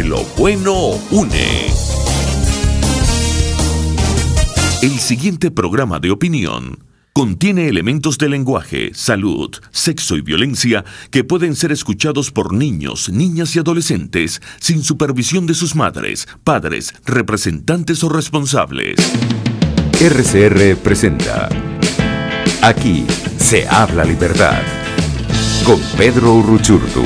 Lo bueno une. El siguiente programa de opinión contiene elementos de lenguaje, salud, sexo y violencia que pueden ser escuchados por niños, niñas y adolescentes sin supervisión de sus madres, padres, representantes o responsables. RCR presenta Aquí se habla libertad con Pedro Uruchurtu.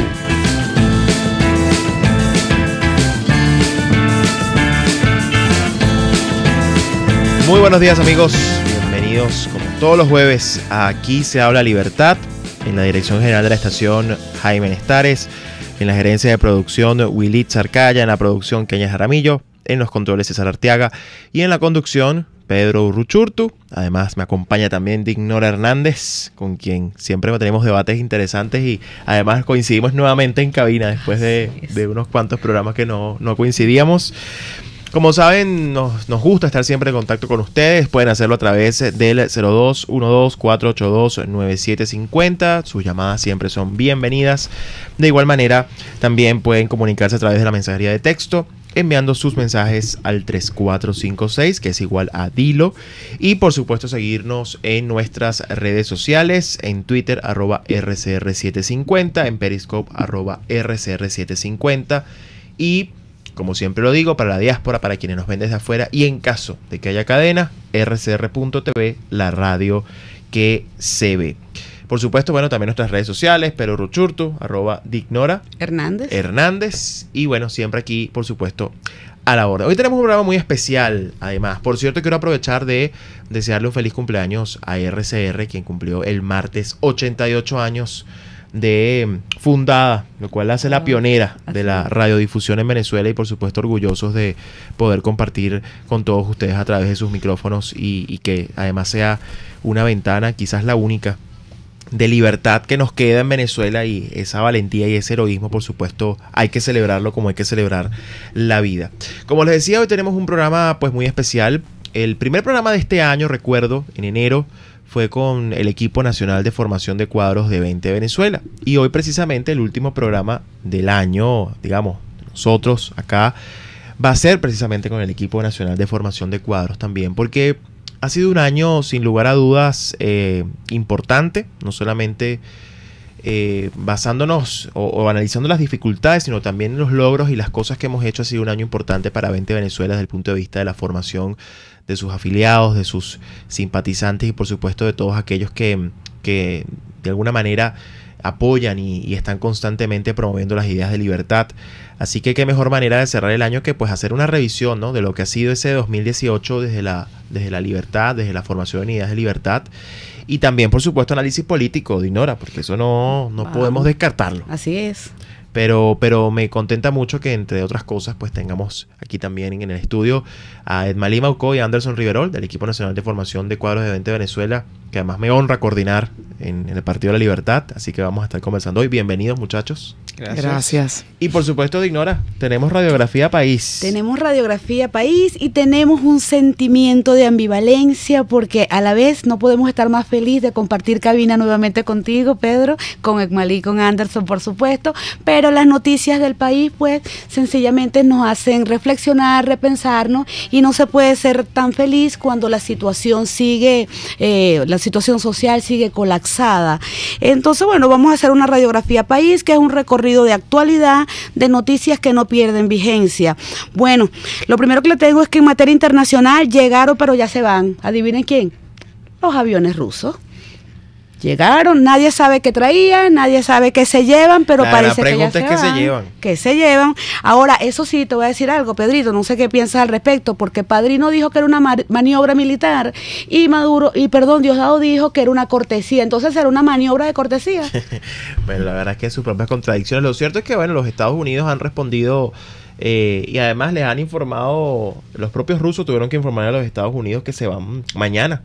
Muy buenos días, amigos, bienvenidos como todos los jueves a Aquí se habla libertad. En la dirección general de la estación, Jaime Nestares. En la gerencia de producción, Willy Zarcaya. En la producción, Kenia Jaramillo. En los controles, César Arteaga. Y en la conducción, Pedro Uruchurtu. Además me acompaña también Dignora Hernández, con quien siempre tenemos debates interesantes y además coincidimos nuevamente en cabina después de unos cuantos programas que no coincidíamos. Como saben, nos gusta estar siempre en contacto con ustedes. Pueden hacerlo a través del 0212-482-9750. Sus llamadas siempre son bienvenidas. De igual manera, también pueden comunicarse a través de la mensajería de texto, enviando sus mensajes al 3456, que es igual a Dilo. Y por supuesto seguirnos en nuestras redes sociales, en Twitter @RCR750, en Periscope @RCR750 y, como siempre lo digo, para la diáspora, para quienes nos ven desde afuera y en caso de que haya cadena, rcr.tv, la radio que se ve. Por supuesto, bueno, también nuestras redes sociales, Pedro Uruchurtu, @Dignora Hernández. Y bueno, siempre aquí, por supuesto, a la hora. Hoy tenemos un programa muy especial, además. Por cierto, quiero aprovechar de desearle un feliz cumpleaños a RCR, quien cumplió el martes 88 años de fundada, lo cual hace la pionera de la radiodifusión en Venezuela y por supuesto orgullosos de poder compartir con todos ustedes a través de sus micrófonos y que además sea una ventana, quizás la única, de libertad que nos queda en Venezuela, y esa valentía y ese heroísmo, por supuesto, hay que celebrarlo como hay que celebrar la vida. Como les decía, hoy tenemos un programa pues muy especial. El primer programa de este año, recuerdo, en enero, fue con el equipo nacional de formación de cuadros de 20 Venezuela. Y hoy precisamente el último programa del año, digamos, nosotros acá, va a ser precisamente con el equipo nacional de formación de cuadros también, porque ha sido un año sin lugar a dudas importante, no solamente basándonos o analizando las dificultades, sino también los logros y las cosas que hemos hecho. Ha sido un año importante para 20 Venezuela desde el punto de vista de la formación de sus afiliados, de sus simpatizantes y por supuesto de todos aquellos que de alguna manera apoyan y están constantemente promoviendo las ideas de libertad. Así que qué mejor manera de cerrar el año que pues hacer una revisión, ¿no?, de lo que ha sido ese 2018 desde la libertad, desde la formación de ideas de libertad. Y también, por supuesto, análisis político, Dinora, porque eso no podemos descartarlo. Así es. Pero me contenta mucho que, entre otras cosas, pues tengamos aquí también en el estudio a Edmalí Maucó y Anderson Riverol, del Equipo Nacional de Formación de Cuadros de 20 Venezuela, que además me honra coordinar en el Partido de la Libertad. Así que vamos a estar conversando hoy. Bienvenidos, muchachos. Gracias. Y por supuesto, Dignora, tenemos Radiografía País. Tenemos Radiografía País y tenemos un sentimiento de ambivalencia, porque a la vez no podemos estar más feliz de compartir cabina nuevamente contigo, Pedro, con Edmalí, con Anderson, por supuesto, pero las noticias del país pues sencillamente nos hacen reflexionar, repensarnos, y no se puede ser tan feliz cuando la situación sigue, la situación social sigue colapsada. Entonces, bueno, vamos a hacer una Radiografía País, que es un recorrido de actualidad, de noticias que no pierden vigencia. Bueno, lo primero que le tengo es que en materia internacional llegaron, pero ya se van. ¿Adivinen quién? Los aviones rusos. Llegaron, nadie sabe qué traían, nadie sabe qué se llevan, pero parece que ya se van. La pregunta es qué se llevan. ¿Qué se llevan? Ahora, eso sí, te voy a decir algo, Pedrito, no sé qué piensas al respecto, porque Padrino dijo que era una maniobra militar y Diosdado dijo que era una cortesía. Entonces, ¿será una maniobra de cortesía? Bueno, la verdad es que sus propias contradicciones. Lo cierto es que, bueno, los Estados Unidos han respondido y además les han informado, los propios rusos tuvieron que informar a los Estados Unidos que se van mañana,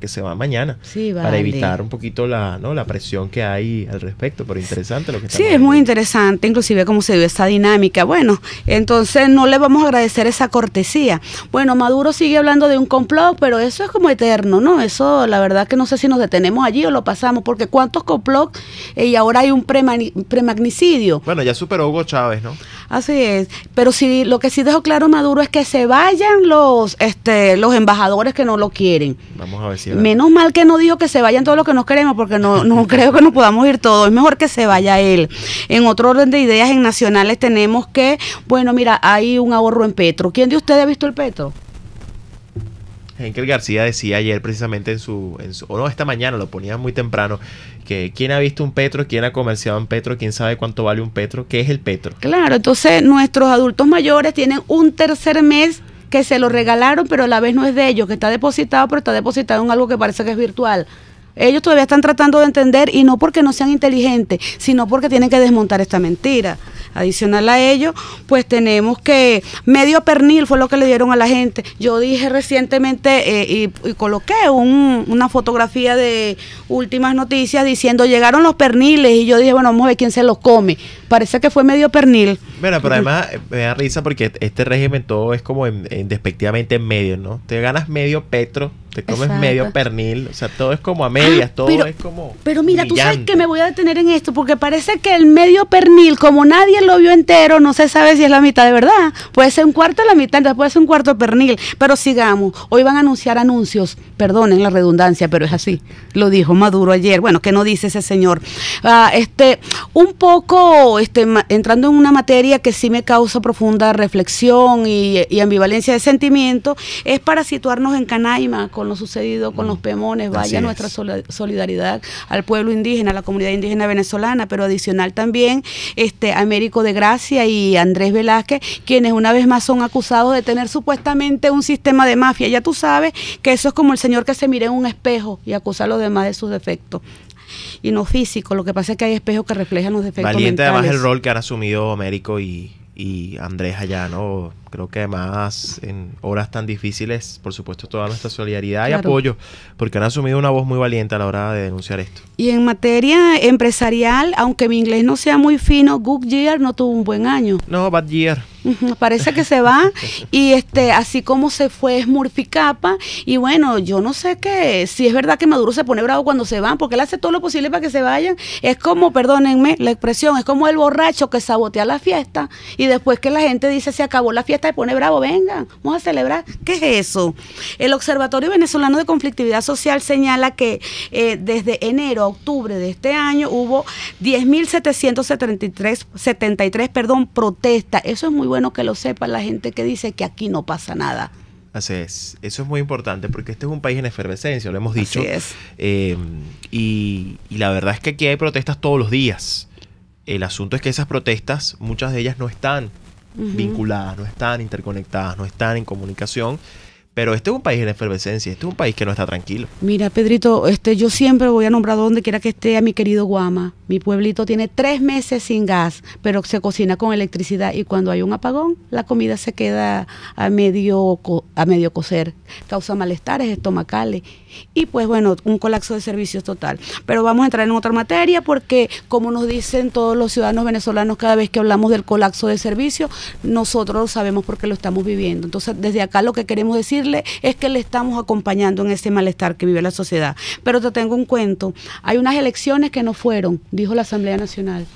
sí, vale, para evitar un poquito la presión que hay al respecto. Pero interesante lo que está Sí, es muy interesante, inclusive cómo se dio esa dinámica. Bueno, entonces no le vamos a agradecer esa cortesía. Bueno, Maduro sigue hablando de un complot, pero eso es como eterno, ¿no? Eso, la verdad que no sé si nos detenemos allí o lo pasamos, porque ¿cuántos complots? Y ahora hay un premagnicidio. Bueno, ya superó Hugo Chávez, ¿no? Así es, pero sí, lo que sí dejó claro Maduro es que se vayan los embajadores que no lo quieren. Vamos a ver si... Menos mal que no dijo que se vayan todos los que nos queremos, porque no creo que nos podamos ir todos. Es mejor que se vaya él. En otro orden de ideas, en nacionales tenemos que, bueno, mira, hay un ahorro en Petro. ¿Quién de ustedes ha visto el Petro? Henkel García decía ayer precisamente esta mañana, lo ponía muy temprano, que quién ha visto un Petro, quién ha comerciado en Petro, quién sabe cuánto vale un Petro, qué es el Petro. Claro, entonces nuestros adultos mayores tienen un tercer mes que se lo regalaron, pero a la vez no es de ellos, que está depositado, pero está depositado en algo que parece que es virtual. Ellos todavía están tratando de entender, y no porque no sean inteligentes, sino porque tienen que desmontar esta mentira. Adicional a ello, pues tenemos que medio pernil fue lo que le dieron a la gente. Yo dije recientemente y coloqué una fotografía de Últimas Noticias diciendo llegaron los perniles, y yo dije, bueno, vamos a ver quién se los come. Parece que fue medio pernil. Bueno, pero además me da risa porque este régimen todo es como despectivamente en medio, ¿no? Te ganas medio Petro, te comes medio pernil, o sea, todo es como a medias, todo es como Pero mira, brillante. Tú sabes que me voy a detener en esto, porque parece que el medio pernil, como nadie lo vio entero, no se sabe si es la mitad de verdad. Puede ser un cuarto de la mitad, entonces puede ser un cuarto de pernil. Pero sigamos, hoy van a anunciar anuncios, perdonen la redundancia, pero es así, lo dijo Maduro ayer. Bueno, ¿qué no dice ese señor? Un poco entrando en una materia que sí me causa profunda reflexión y ambivalencia de sentimiento, es para situarnos en Canaima con lo sucedido con los Pemones. Vaya nuestra solidaridad al pueblo indígena, a la comunidad indígena venezolana, pero adicional también Américo de Gracia y Andrés Velázquez, quienes una vez más son acusados de tener supuestamente un sistema de mafia. Ya tú sabes que eso es como el señor que se mira en un espejo y acusa a los demás de sus defectos. Y no físico, lo que pasa es que hay espejos que reflejan los defectos valiente mentales. Además el rol que han asumido Américo y Andrés allá, ¿no? Creo que además en horas tan difíciles, por supuesto, toda nuestra solidaridad y apoyo, porque han asumido una voz muy valiente a la hora de denunciar esto. Y en materia empresarial, aunque mi inglés no sea muy fino, Goodyear no tuvo un buen año. No, bad year. Parece que se va, y así como se fue Smurficapa, y bueno, yo no sé si es verdad que Maduro se pone bravo cuando se van, porque él hace todo lo posible para que se vayan. Es como, perdónenme la expresión, es como el borracho que sabotea la fiesta, y después que la gente dice se acabó la fiesta, se pone bravo, vengan, vamos a celebrar. ¿Qué es eso? El Observatorio Venezolano de Conflictividad Social señala que desde enero a octubre de este año hubo 10.773 protestas. Eso es muy bueno que lo sepa la gente que dice que aquí no pasa nada. Así es, eso es muy importante porque este es un país en efervescencia, lo hemos dicho. Así es. Y la verdad es que aquí hay protestas todos los días. El asunto es que esas protestas, muchas de ellas no están vinculadas, no están interconectadas, no están en comunicación. Pero este es un país en efervescencia, este es un país que no está tranquilo. Mira, Pedrito, yo siempre voy a nombrar donde quiera que esté a mi querido Guama. Mi pueblito tiene 3 meses sin gas, pero se cocina con electricidad, y cuando hay un apagón, la comida se queda a medio cocer. Causa malestares estomacales y pues bueno, un colapso de servicios total. Pero vamos a entrar en otra materia porque, como nos dicen todos los ciudadanos venezolanos cada vez que hablamos del colapso de servicios, nosotros lo sabemos porque lo estamos viviendo. Entonces, desde acá lo que queremos decirle es que le estamos acompañando en ese malestar que vive la sociedad. Pero te tengo un cuento. Hay unas elecciones que no fueron, dijo la Asamblea Nacional.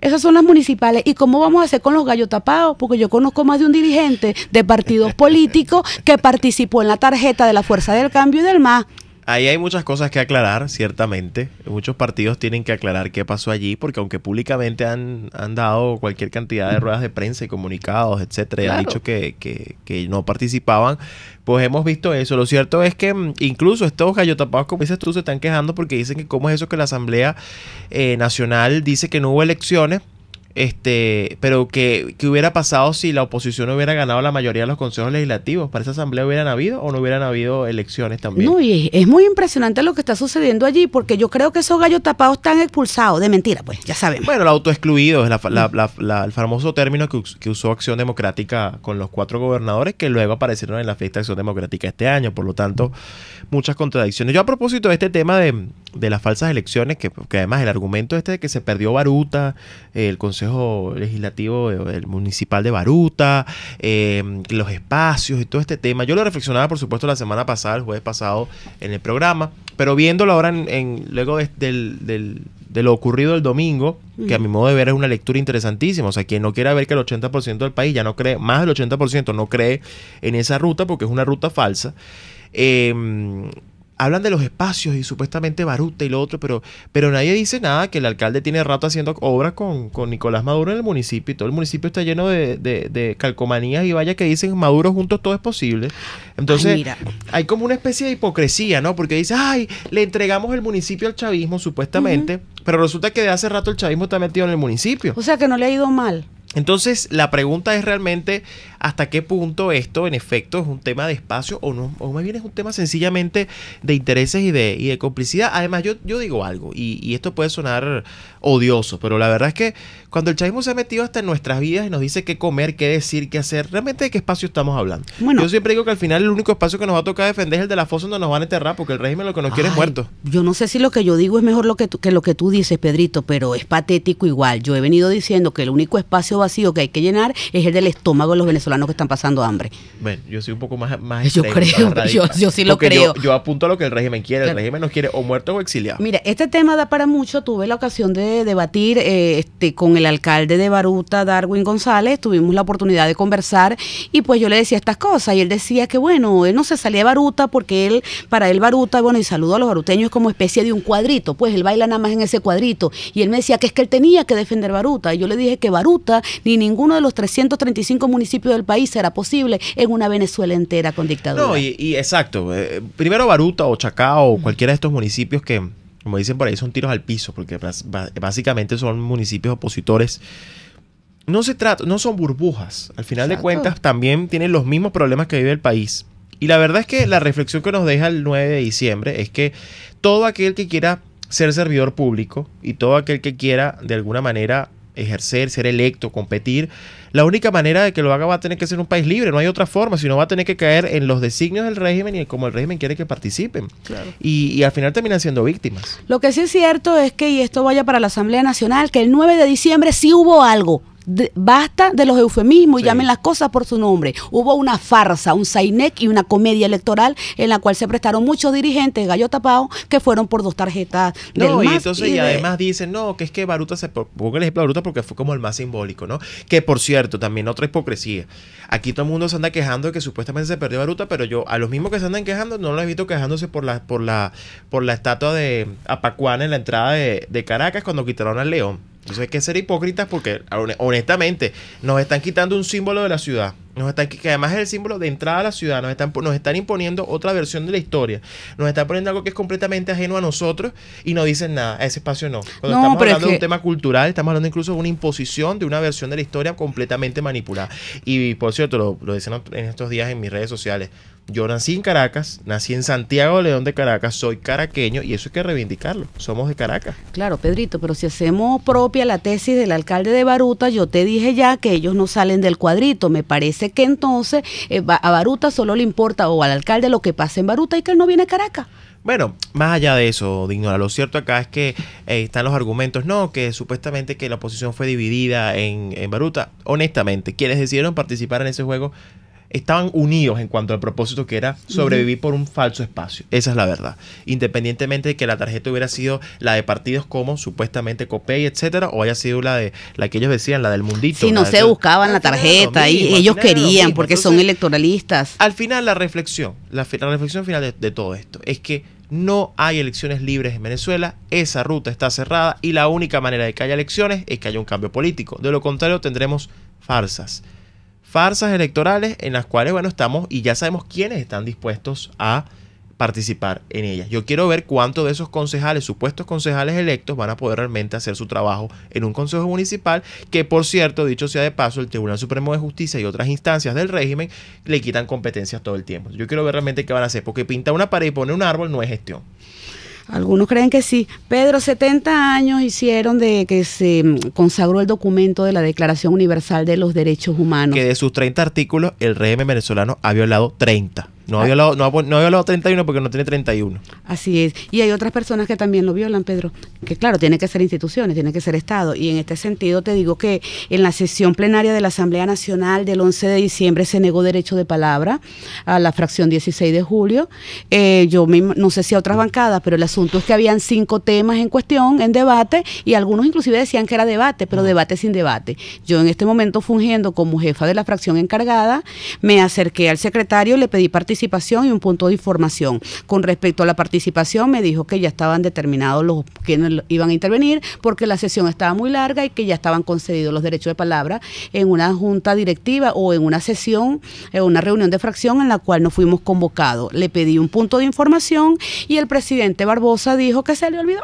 Esas son las municipales. ¿Y cómo vamos a hacer con los gallos tapados? Porque yo conozco más de un dirigente de partidos políticos que participó en la tarjeta de la Fuerza del Cambio y del MAS. Ahí hay muchas cosas que aclarar, ciertamente. Muchos partidos tienen que aclarar qué pasó allí, porque aunque públicamente han dado cualquier cantidad de ruedas de prensa y comunicados, etcétera, y han dicho que no participaban, pues hemos visto eso. Lo cierto es que incluso estos gallos tapados, como dices tú, se están quejando porque dicen que cómo es eso que la Asamblea Nacional dice que no hubo elecciones, pero que hubiera pasado si la oposición hubiera ganado la mayoría de los consejos legislativos. ¿Para esa asamblea hubieran habido o no hubieran habido elecciones también? No, y es muy impresionante lo que está sucediendo allí, porque yo creo que esos gallos tapados están expulsados, de mentira, pues, ya sabemos. Bueno, el autoexcluido es el famoso término que usó Acción Democrática con los 4 gobernadores que luego aparecieron en la fiesta de Acción Democrática este año. Por lo tanto, muchas contradicciones. Yo, a propósito de este tema de las falsas elecciones, que además el argumento de que se perdió Baruta, el Consejo Legislativo, el municipal de Baruta, los espacios y todo este tema, yo lo reflexionaba por supuesto la semana pasada, el jueves pasado en el programa, pero viéndolo ahora luego de de lo ocurrido el domingo, que a mi modo de ver es una lectura interesantísima. O sea, quien no quiera ver que el 80% del país ya no cree, más del 80% no cree en esa ruta porque es una ruta falsa. Hablan de los espacios y supuestamente Baruta y lo otro, pero nadie dice nada, que el alcalde tiene rato haciendo obras con Nicolás Maduro en el municipio, y todo el municipio está lleno de calcomanías y vallas que dicen Maduro juntos todo es posible. Entonces, hay como una especie de hipocresía, ¿no? Porque dice, ay, le entregamos el municipio al chavismo, supuestamente, pero resulta que de hace rato el chavismo está metido en el municipio. O sea, que no le ha ido mal. Entonces, la pregunta es realmente hasta qué punto esto, en efecto, es un tema de espacio o no, o más bien es un tema sencillamente de intereses y de complicidad. Además, yo digo algo, y esto puede sonar odioso, pero la verdad es que cuando el chavismo se ha metido hasta en nuestras vidas y nos dice qué comer, qué decir, qué hacer, realmente de qué espacio estamos hablando. Bueno, yo siempre digo que al final el único espacio que nos va a tocar defender es el de la fosa donde nos van a enterrar, porque el régimen lo que nos quiere es muertos. Yo no sé si lo que yo digo es mejor que lo que tú dices, Pedrito, pero es patético igual. Yo he venido diciendo que el único espacio vacío que hay que llenar es el del estómago de los venezolanos que están pasando hambre. Bueno, yo soy un poco más yo extremo, creo, yo sí lo creo. Yo apunto a lo que el régimen quiere. El régimen nos quiere o muertos o exiliados. Mira, este tema da para mucho. Tuve la ocasión de debatir con el alcalde de Baruta, Darwin González. Tuvimos la oportunidad de conversar y pues yo le decía estas cosas y él decía que bueno, él no se salía de Baruta porque para él Baruta, bueno, y saludo a los baruteños, es como especie de un cuadrito, pues él baila nada más en ese cuadrito. Y él me decía que es que él tenía que defender Baruta. Y yo le dije que Baruta ni ninguno de los 335 municipios del país será posible en una Venezuela entera con dictadura. No, y exacto. Primero Baruta o Chacao o cualquiera de estos municipios que, como dicen por ahí, son tiros al piso, porque básicamente son municipios opositores. No son burbujas. Al final de cuentas también tienen los mismos problemas que vive el país. Y la verdad es que la reflexión que nos deja el 9 de diciembre es que todo aquel que quiera ser servidor público y todo aquel que quiera de alguna manera ejercer, ser electo, competir, la única manera de que lo haga va a tener que ser un país libre, no hay otra forma, sino va a tener que caer en los designios del régimen y como el régimen quiere que participen. Claro. Y al final terminan siendo víctimas. Lo que sí es cierto es que, y esto vaya para la Asamblea Nacional, que el 9 de diciembre sí hubo algo. Basta de los eufemismos y llamen las cosas por su nombre. Hubo una farsa, un sainec y una comedia electoral en la cual se prestaron muchos dirigentes gallo tapado que fueron por 2 tarjetas del MAS. Y entonces y además dicen, no, que es que Baruta pongo el ejemplo de Baruta porque fue como el más simbólico, ¿no? Que por cierto, también otra hipocresía. Aquí todo el mundo se anda quejando de que supuestamente se perdió Baruta, pero yo a los mismos que se andan quejando no los he visto quejándose por la estatua de Apacuana en la entrada de Caracas cuando quitaron al león. Entonces hay que ser hipócritas porque honestamente nos están quitando un símbolo de la ciudad, que además es el símbolo de entrada a la ciudad, nos están imponiendo otra versión de la historia, nos están poniendo algo que es completamente ajeno a nosotros y no dicen nada, a ese espacio no. Cuando estamos hablando de un tema cultural, estamos hablando incluso de una imposición de una versión de la historia completamente manipulada. Y por cierto, lo decían en estos días en mis redes sociales, yo nací en Caracas, nací en Santiago de León de Caracas, soy caraqueño y eso hay que reivindicarlo, somos de Caracas. Claro, Pedrito, pero si hacemos propia la tesis del alcalde de Baruta, yo te dije ya que ellos no salen del cuadrito, me parece que entonces a Baruta solo le importa o al alcalde lo que pasa en Baruta y que él no viene a Caracas. Bueno, más allá de eso, Dignora, lo cierto acá es que están los argumentos, no, que supuestamente que la oposición fue dividida en Baruta. Honestamente, quienes decidieron participar en ese juego estaban unidos en cuanto al propósito que era sobrevivir por un falso espacio. Esa es la verdad. Independientemente de que la tarjeta hubiera sido la de partidos como supuestamente Copey, etcétera, o haya sido la que ellos decían, la del Mundito. Sí, no se buscaban la tarjeta y ellos querían porque entonces, son electoralistas. Al final la reflexión final de todo esto es que no hay elecciones libres en Venezuela, esa ruta está cerrada y la única manera de que haya elecciones es que haya un cambio político. De lo contrario tendremos farsas electorales en las cuales, bueno, estamos y ya sabemos quiénes están dispuestos a participar en ellas. Yo quiero ver cuántos de esos concejales, supuestos concejales electos, van a poder realmente hacer su trabajo en un consejo municipal que, por cierto, dicho sea de paso, el Tribunal Supremo de Justicia y otras instancias del régimen le quitan competencias todo el tiempo. Yo quiero ver realmente qué van a hacer, porque pintar una pared y poner un árbol no es gestión. Algunos creen que sí. Pedro, 70 años hicieron de que se consagró el documento de la Declaración Universal de los Derechos Humanos. Que de sus 30 artículos, el régimen venezolano ha violado 30. No ha violado 31 porque no tiene 31. Así es. Y hay otras personas que también lo violan, Pedro. Que claro, tiene que ser instituciones, tiene que ser Estado. Y en este sentido te digo que en la sesión plenaria de la Asamblea Nacional del 11 de diciembre se negó derecho de palabra a la fracción 16 de julio. No sé si a otras bancadas, pero el asunto es que habían 5 temas en cuestión, en debate, y algunos inclusive decían que era debate, pero debate sin debate. Yo en este momento, fungiendo como jefa de la fracción encargada, me acerqué al secretario, le pedí participación y un punto de información. Con respecto a la participación, me dijo que ya estaban determinados los quienes iban a intervenir porque la sesión estaba muy larga y que ya estaban concedidos los derechos de palabra en una junta directiva o en una sesión, en una reunión de fracción en la cual no fuimos convocados. Le pedí un punto de información y el presidente Barbosa dijo que se le olvidó.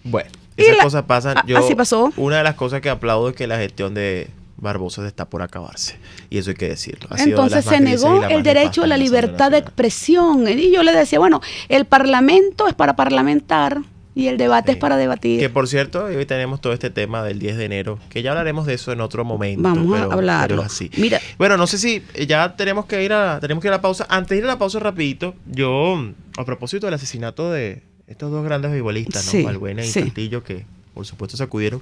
Bueno, esas cosas pasan. Así pasó. Una de las cosas que aplaudo es que la gestión de Barbosa está por acabarse. Y eso hay que decirlo. Entonces se negó el derecho a la libertad de expresión. Y yo le decía, bueno, el parlamento es para parlamentar y el debate es para debatir. Que por cierto, hoy tenemos todo este tema del 10 de enero, que ya hablaremos de eso en otro momento. Vamos a hablarlo. Pero así. Mira. Bueno, no sé si ya tenemos que ir a la pausa. Antes de ir a la pausa rapidito, yo, a propósito del asesinato de estos dos grandes beisbolistas, sí, ¿no? Valbuena y sí. Cantillo, que por supuesto sacudieron.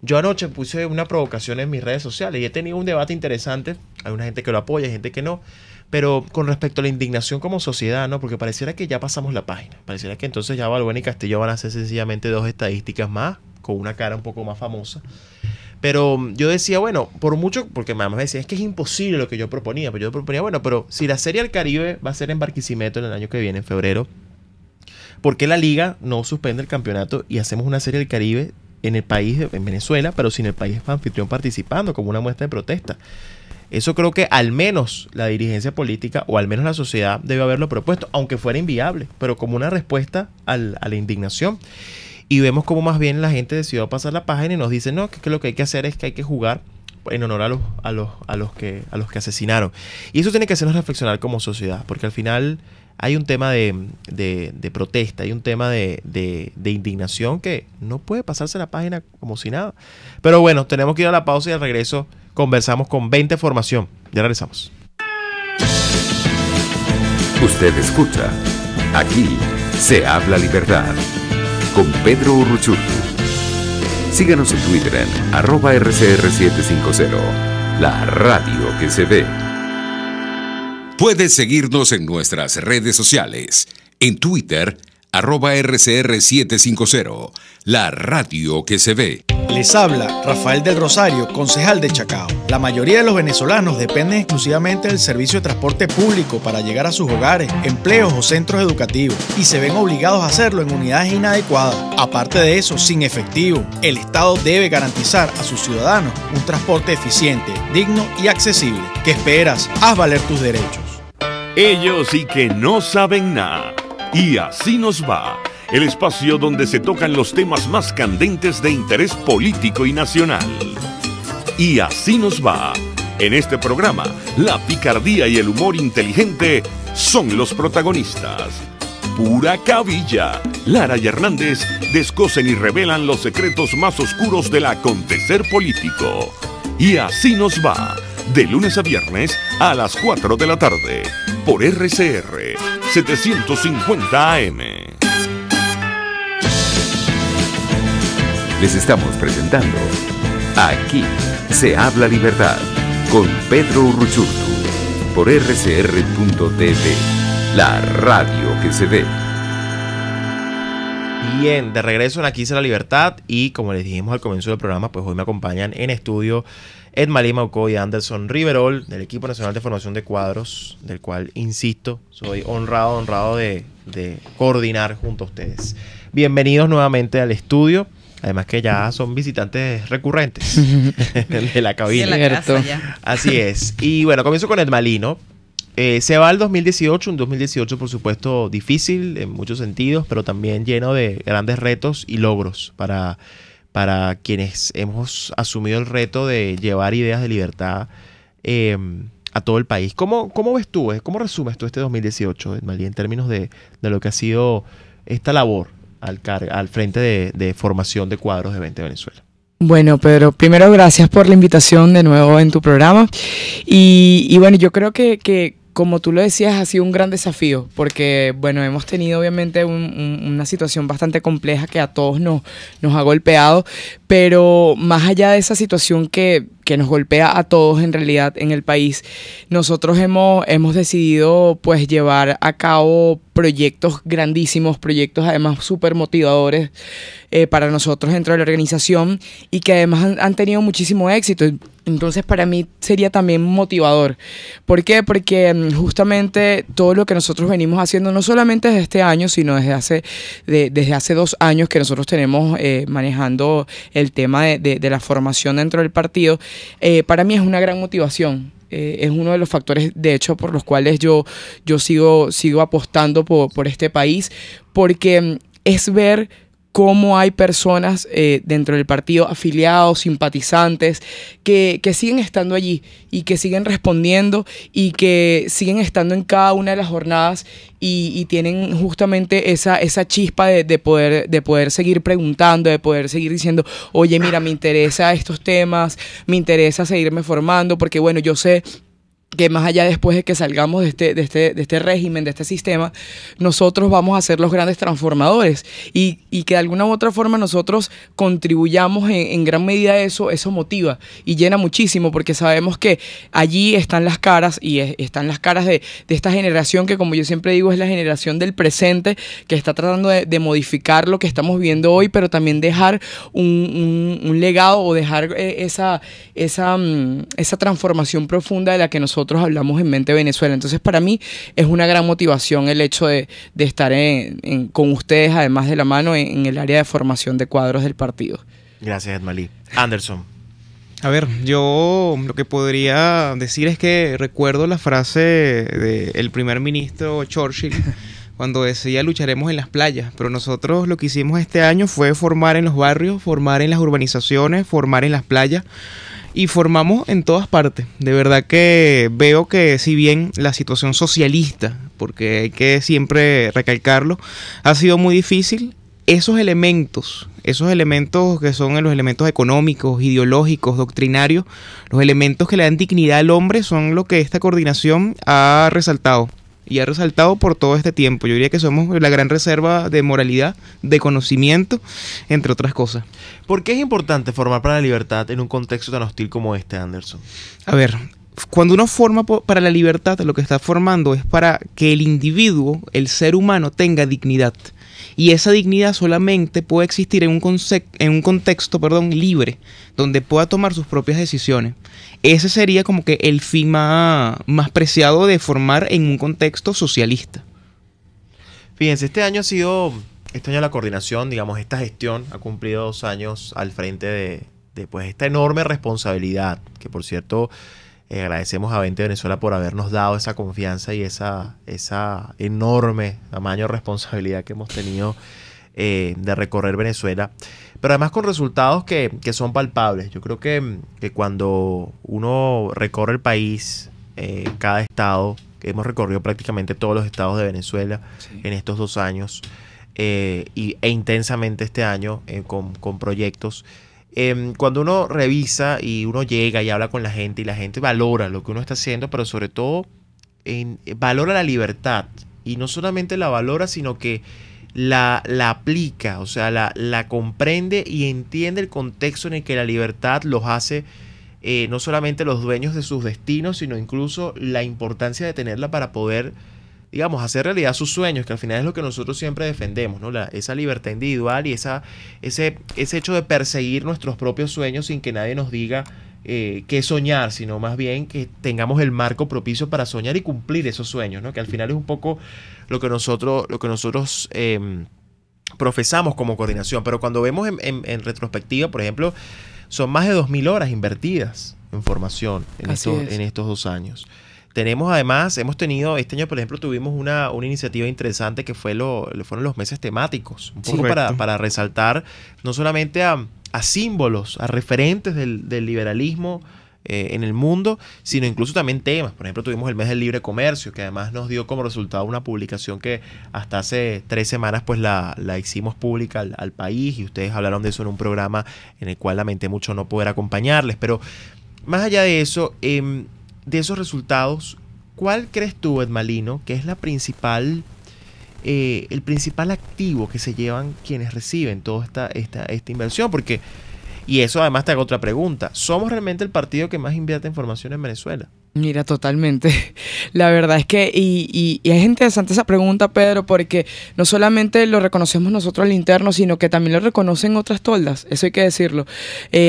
Yo anoche puse una provocación en mis redes sociales y he tenido un debate interesante. Hay una gente que lo apoya, hay gente que no. Pero con respecto a la indignación como sociedad, ¿no? Porque pareciera que ya pasamos la página. Pareciera que entonces ya Valbuena y Castillo van a ser sencillamente 2 estadísticas más, con una cara un poco más famosa. Pero yo decía, bueno, por mucho, porque mi mamá me decía, es que es imposible lo que yo proponía. Pero yo proponía, bueno, pero si la Serie del Caribe va a ser en Barquisimeto en el año que viene, en febrero, ¿por qué la Liga no suspende el campeonato y hacemos una Serie del Caribe en el país, en Venezuela, pero sin el país anfitrión participando como una muestra de protesta? Eso creo que al menos la dirigencia política o al menos la sociedad debe haberlo propuesto, aunque fuera inviable, pero como una respuesta a la indignación. Y vemos como más bien la gente decidió pasar la página y nos dice, no, que lo que hay que hacer es que hay que jugar en honor a los que asesinaron. Y eso tiene que hacernos reflexionar como sociedad, porque al final hay un tema de protesta, hay un tema de indignación que no puede pasarse la página como si nada. Pero bueno, tenemos que ir a la pausa y al regreso conversamos con 20 Formación. Ya regresamos. Usted escucha, aquí se habla libertad, con Pedro Urruchurtu. Síganos en Twitter en @RCR750, la radio que se ve. Puedes seguirnos en nuestras redes sociales. En Twitter, @RCR750, la radio que se ve. Les habla Rafael del Rosario, concejal de Chacao. La mayoría de los venezolanos dependen exclusivamente del servicio de transporte público para llegar a sus hogares, empleos o centros educativos y se ven obligados a hacerlo en unidades inadecuadas. Aparte de eso, sin efectivo, el Estado debe garantizar a sus ciudadanos un transporte eficiente, digno y accesible. ¿Qué esperas? Haz valer tus derechos. Ellos sí que no saben nada. Y así nos va. El espacio donde se tocan los temas más candentes de interés político y nacional. Y así nos va. En este programa, la picardía y el humor inteligente son los protagonistas. Pura cabilla. Lara y Hernández descosen y revelan los secretos más oscuros del acontecer político. Y así nos va. De lunes a viernes a las 4 de la tarde. Por RCR 750 AM. Les estamos presentando Aquí se habla libertad con Pedro Urruchurtu por rcr.tv, la radio que se ve. Bien, de regreso en Aquí se la libertad y como les dijimos al comienzo del programa, pues hoy me acompañan en estudio Edmalí Maucó y Anderson Riverol del Equipo Nacional de Formación de Cuadros, del cual, insisto, soy honrado de coordinar junto a ustedes. Bienvenidos nuevamente al estudio. Además que ya son visitantes recurrentes de la cabina. Sí, en la casa ya. Así es. Y bueno, comienzo con Edmalí, ¿no? Se va el 2018, un 2018 por supuesto difícil en muchos sentidos, pero también lleno de grandes retos y logros para quienes hemos asumido el reto de llevar ideas de libertad a todo el país. ¿Cómo ves tú, cómo resumes tú este 2018, Edmalí, en términos de lo que ha sido esta labor al frente de formación de cuadros de 20 Venezuela? Bueno, Pedro, primero gracias por la invitación de nuevo en tu programa. Y bueno, yo creo que como tú lo decías, ha sido un gran desafío porque, bueno, hemos tenido obviamente una situación bastante compleja que a todos nos ha golpeado, pero más allá de esa situación que nos golpea a todos en realidad en el país, nosotros hemos decidido pues llevar a cabo proyectos grandísimos, proyectos además súper motivadores para nosotros dentro de la organización y que además han tenido muchísimo éxito. Entonces para mí sería también motivador. ¿Por qué? Porque justamente todo lo que nosotros venimos haciendo, no solamente desde este año, sino desde hace 2 años que nosotros tenemos manejando el tema de la formación dentro del partido, para mí es una gran motivación. Es uno de los factores, de hecho, por los cuales yo sigo apostando por este país, porque es ver cómo hay personas dentro del partido, afiliados, simpatizantes, que siguen estando allí y que siguen respondiendo y que siguen estando en cada una de las jornadas y tienen justamente esa chispa de poder seguir preguntando, de poder seguir diciendo, oye, mira, me interesa estos temas, me interesa seguirme formando, porque bueno, yo sé que más allá después de que salgamos de este régimen, de este sistema, nosotros vamos a ser los grandes transformadores y que de alguna u otra forma nosotros contribuyamos en gran medida eso motiva y llena muchísimo porque sabemos que allí están las caras y están las caras de esta generación que, como yo siempre digo, es la generación del presente que está tratando de modificar lo que estamos viendo hoy, pero también dejar un legado o dejar esa transformación profunda de la que nosotros hablamos en Mente Venezuela. Entonces para mí es una gran motivación el hecho de estar con ustedes, además de la mano en el área de formación de cuadros del partido. Gracias, Edmalí. Anderson. A ver, yo lo que podría decir es que recuerdo la frase del primer ministro Churchill cuando decía lucharemos en las playas, pero nosotros lo que hicimos este año fue formar en los barrios, formar en las urbanizaciones, formar en las playas. Y formamos en todas partes. De verdad que veo que si bien la situación socialista, porque hay que siempre recalcarlo, ha sido muy difícil, esos elementos que son los elementos económicos, ideológicos, doctrinarios, los elementos que le dan dignidad al hombre son lo que esta coordinación ha resaltado. Y ha resaltado por todo este tiempo. Yo diría que somos la gran reserva de moralidad, de conocimiento, entre otras cosas. ¿Por qué es importante formar para la libertad en un contexto tan hostil como este, Anderson? A ver, cuando uno forma para la libertad, lo que está formando es para que el individuo, el ser humano, tenga dignidad. Y esa dignidad solamente puede existir en un contexto libre, donde pueda tomar sus propias decisiones. Ese sería como que el fin más preciado de formar en un contexto socialista. Fíjense, este año la coordinación, digamos, esta gestión ha cumplido 2 años al frente de pues, esta enorme responsabilidad, que por cierto agradecemos a 20 Venezuela por habernos dado esa confianza y esa enorme tamaño de responsabilidad que hemos tenido de recorrer Venezuela, pero además con resultados que son palpables. Yo creo que cuando uno recorre el país, cada estado, que hemos recorrido prácticamente todos los estados de Venezuela en estos 2 años e intensamente este año con proyectos, cuando uno revisa y uno llega y habla con la gente y la gente valora lo que uno está haciendo, pero sobre todo valora la libertad, y no solamente la valora, sino que la aplica, o sea, la comprende y entiende el contexto en el que la libertad los hace no solamente los dueños de sus destinos, sino incluso la importancia de tenerla para poder, digamos, hacer realidad sus sueños, que al final es lo que nosotros siempre defendemos, ¿no? Esa libertad individual y ese hecho de perseguir nuestros propios sueños sin que nadie nos diga qué soñar, sino más bien que tengamos el marco propicio para soñar y cumplir esos sueños, ¿no? Que al final es un poco lo que nosotros profesamos como coordinación. Pero cuando vemos en retrospectiva, por ejemplo, son más de 2.000 horas invertidas en formación en estos 2 años. Tenemos además, este año por ejemplo tuvimos una iniciativa interesante que fueron los meses temáticos, un poco para resaltar no solamente a símbolos, a referentes del liberalismo en el mundo, sino incluso también temas. Por ejemplo, tuvimos el mes del libre comercio, que además nos dio como resultado una publicación que hasta hace 3 semanas pues la hicimos pública al país, y ustedes hablaron de eso en un programa en el cual lamenté mucho no poder acompañarles. Pero más allá de eso, de esos resultados, ¿cuál crees tú, Edmalino, que es la principal, el principal activo que se llevan quienes reciben toda esta inversión? Porque, y eso además te hago otra pregunta, ¿somos realmente el partido que más invierte en formación en Venezuela? Mira, totalmente. La verdad es que, y es interesante esa pregunta, Pedro, porque no solamente lo reconocemos nosotros al interno, sino que también lo reconocen otras toldas, eso hay que decirlo.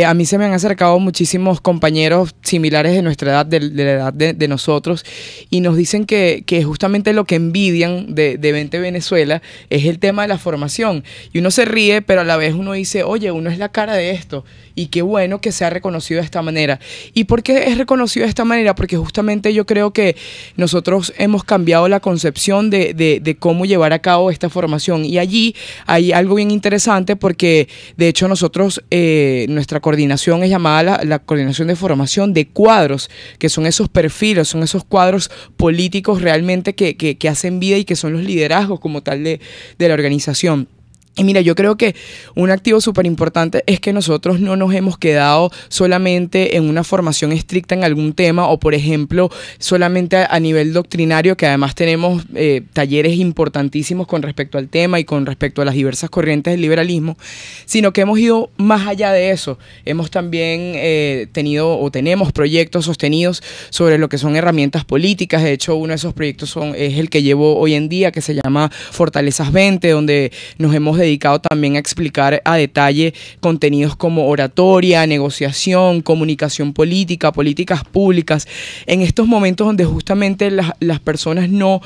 A mí se me han acercado muchísimos compañeros similares de nuestra edad, de la edad de nosotros, y nos dicen que justamente lo que envidian de Vente Venezuela es el tema de la formación. Y uno se ríe, pero a la vez uno dice, oye, uno es la cara de esto, y qué bueno que sea reconocido de esta manera. ¿Y por qué es reconocido de esta manera? Porque justamente yo creo que nosotros hemos cambiado la concepción de cómo llevar a cabo esta formación, y allí hay algo bien interesante porque de hecho nosotros, nuestra coordinación es llamada la coordinación de formación de cuadros, que son esos perfiles, son esos cuadros políticos realmente que hacen vida y que son los liderazgos como tal de la organización. Y mira, yo creo que un activo súper importante es que nosotros no nos hemos quedado solamente en una formación estricta en algún tema, o por ejemplo solamente a nivel doctrinario, que además tenemos talleres importantísimos con respecto al tema y con respecto a las diversas corrientes del liberalismo, sino que hemos ido más allá de eso. Hemos también tenido o tenemos proyectos sostenidos sobre lo que son herramientas políticas. De hecho, uno de esos proyectos es el que llevo hoy en día, que se llama Fortalezas 20, donde nos hemos dedicado también a explicar a detalle contenidos como oratoria, negociación, comunicación política, políticas públicas, en estos momentos donde justamente las personas no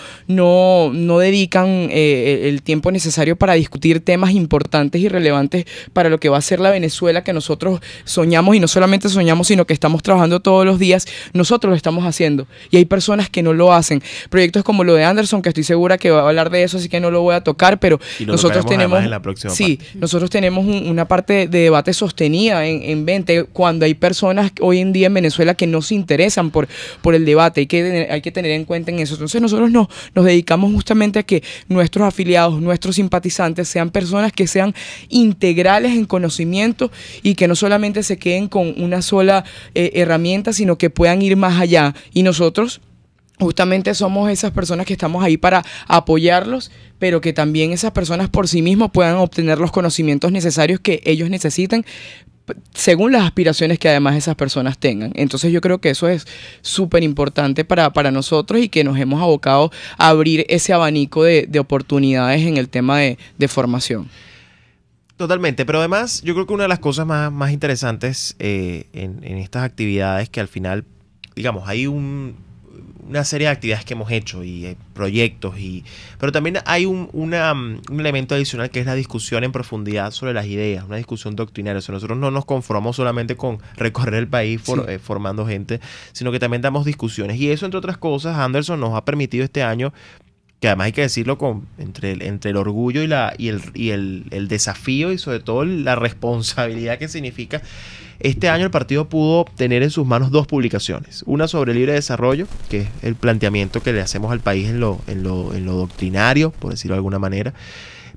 dedican el tiempo necesario para discutir temas importantes y relevantes para lo que va a ser la Venezuela que nosotros soñamos, y no solamente soñamos, sino que estamos trabajando todos los días. Nosotros lo estamos haciendo y hay personas que no lo hacen. Proyectos como lo de Anderson, que estoy segura que va a hablar de eso, así que no lo voy a tocar, pero nosotros tenemos... nosotros tenemos una parte de debate sostenida en 20, cuando hay personas hoy en día en Venezuela que no se interesan por el debate. Hay que tener en cuenta en eso. Entonces nosotros nos dedicamos justamente a que nuestros afiliados, nuestros simpatizantes sean personas que sean integrales en conocimiento y que no solamente se queden con una sola herramienta, sino que puedan ir más allá. Y nosotros justamente somos esas personas que estamos ahí para apoyarlos, pero que también esas personas por sí mismos puedan obtener los conocimientos necesarios que ellos necesitan según las aspiraciones que además esas personas tengan. Entonces yo creo que eso es súper importante para nosotros, y que nos hemos abocado a abrir ese abanico de oportunidades en el tema de formación. Totalmente, pero además yo creo que una de las cosas más interesantes en estas actividades, que al final, digamos, hay una serie de actividades que hemos hecho y proyectos, pero también hay un elemento adicional, que es la discusión en profundidad sobre las ideas, una discusión doctrinaria. O sea, nosotros no nos conformamos solamente con recorrer el país formando gente, sino que también damos discusiones, y eso, entre otras cosas, Anderson, nos ha permitido este año, que además hay que decirlo, entre el orgullo y el desafío, y sobre todo la responsabilidad que significa. Este año el partido pudo tener en sus manos 2 publicaciones. Una sobre libre desarrollo, que es el planteamiento que le hacemos al país en lo doctrinario, por decirlo de alguna manera,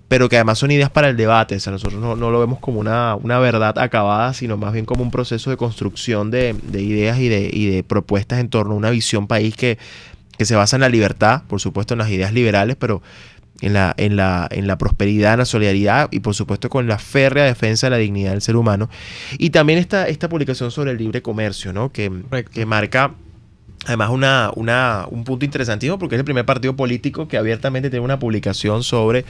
pero que además son ideas para el debate. O sea, nosotros no lo vemos como una verdad acabada, sino más bien como un proceso de construcción de ideas y de propuestas en torno a una visión país que se basa en la libertad, por supuesto en las ideas liberales, pero en la prosperidad, en la solidaridad, y por supuesto con la férrea defensa de la dignidad del ser humano. Y también esta publicación sobre el libre comercio, ¿no? que marca además un punto interesantísimo, porque es el primer partido político que abiertamente tiene una publicación sobre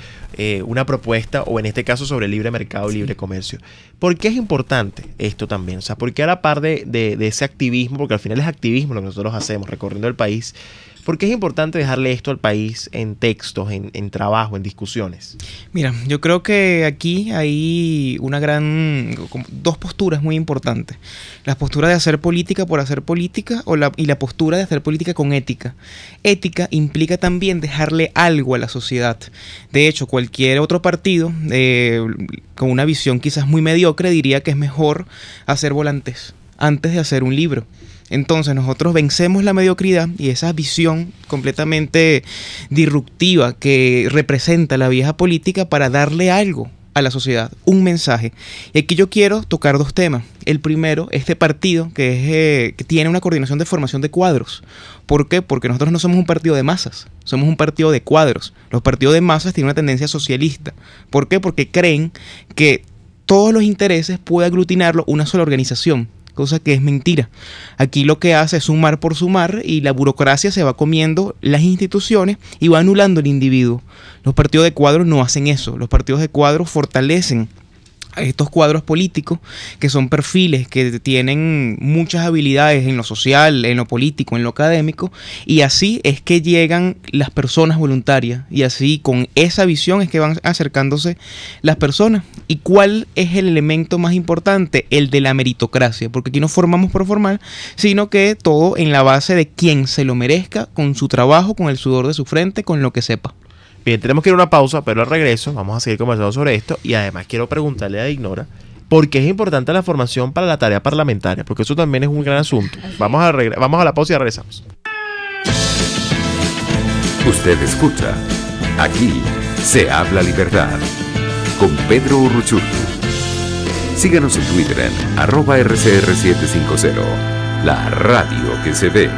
una propuesta, o en este caso sobre el libre mercado y libre comercio. ¿Por qué es importante esto también? O sea, ¿por qué a la par de ese activismo, porque al final es activismo lo que nosotros hacemos recorriendo el país, ¿por qué es importante dejarle esto al país en textos, en trabajo, en discusiones? Mira, yo creo que aquí hay dos posturas muy importantes. La postura de hacer política por hacer política, y la postura de hacer política con ética. Ética implica también dejarle algo a la sociedad. De hecho, cualquier otro partido con una visión quizás muy mediocre diría que es mejor hacer volantes antes de hacer un libro. Entonces nosotros vencemos la mediocridad y esa visión completamente disruptiva que representa la vieja política para darle algo a la sociedad, un mensaje. Y aquí yo quiero tocar dos temas. El primero, este partido que tiene una coordinación de formación de cuadros. ¿Por qué? Porque nosotros no somos un partido de masas, somos un partido de cuadros. Los partidos de masas tienen una tendencia socialista. ¿Por qué? Porque creen que todos los intereses puede aglutinarlo una sola organización, cosa que es mentira. Aquí lo que hace es sumar por sumar y la burocracia se va comiendo las instituciones y va anulando el individuo. Los partidos de cuadros no hacen eso. Los partidos de cuadros fortalecen a estos cuadros políticos, que son perfiles que tienen muchas habilidades en lo social, en lo político, en lo académico, y así es que llegan las personas voluntarias, y así con esa visión es que van acercándose las personas. ¿Y cuál es el elemento más importante? El de la meritocracia, porque aquí no formamos por formar, sino que todo en la base de quien se lo merezca, con su trabajo, con el sudor de su frente, con lo que sepa. Bien, tenemos que ir a una pausa, pero al regreso vamos a seguir conversando sobre esto y además quiero preguntarle a Ignora por qué es importante la formación para la tarea parlamentaria, porque eso también es un gran asunto. Vamos a la pausa y regresamos. Usted escucha, aquí se habla libertad, con Pedro Urruchurtu. Síganos en Twitter en @RCR750, la radio que se ve.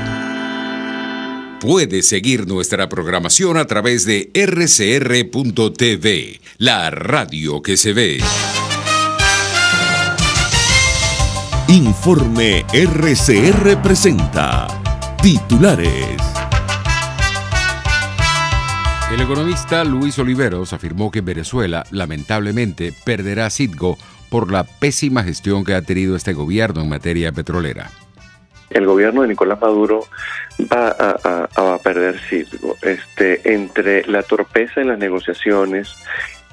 Puedes seguir nuestra programación a través de rcr.tv, la radio que se ve. Informe RCR presenta titulares. El economista Luis Oliveros afirmó que Venezuela, lamentablemente, perderá Citgo por la pésima gestión que ha tenido este gobierno en materia petrolera. El gobierno de Nicolás Maduro va a perder Citgo. Entre la torpeza en las negociaciones,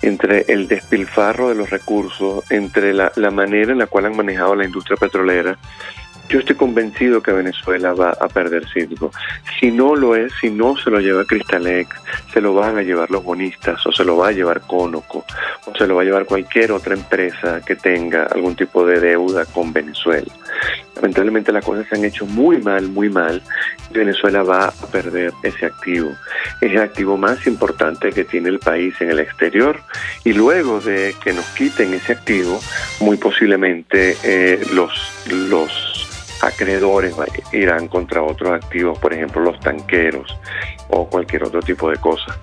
entre el despilfarro de los recursos, entre la manera en la cual han manejado la industria petrolera, yo estoy convencido que Venezuela va a perder Citgo. Si no lo es, si no se lo lleva Cristalex, se lo van a llevar los bonistas, o se lo va a llevar Conoco, o se lo va a llevar cualquier otra empresa que tenga algún tipo de deuda con Venezuela. Lamentablemente las cosas se han hecho muy mal, y Venezuela va a perder ese activo. Es el activo más importante que tiene el país en el exterior, y luego de que nos quiten ese activo, muy posiblemente los acreedores irán contra otros activos, por ejemplo los tanqueros o cualquier otro tipo de cosa.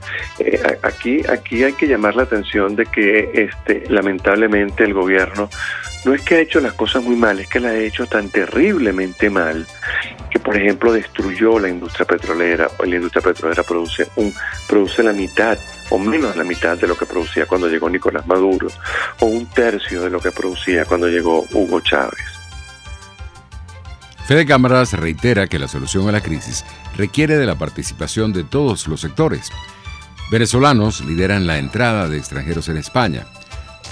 Aquí hay que llamar la atención de que lamentablemente el gobierno no es que ha hecho las cosas muy mal, es que las ha hecho tan terriblemente mal que, por ejemplo, destruyó la industria petrolera. Hoy la industria petrolera produce la mitad o menos la mitad de lo que producía cuando llegó Nicolás Maduro, o un tercio de lo que producía cuando llegó Hugo Chávez. Fede Cámaras reitera que la solución a la crisis requiere de la participación de todos los sectores. Venezolanos lideran la entrada de extranjeros en España.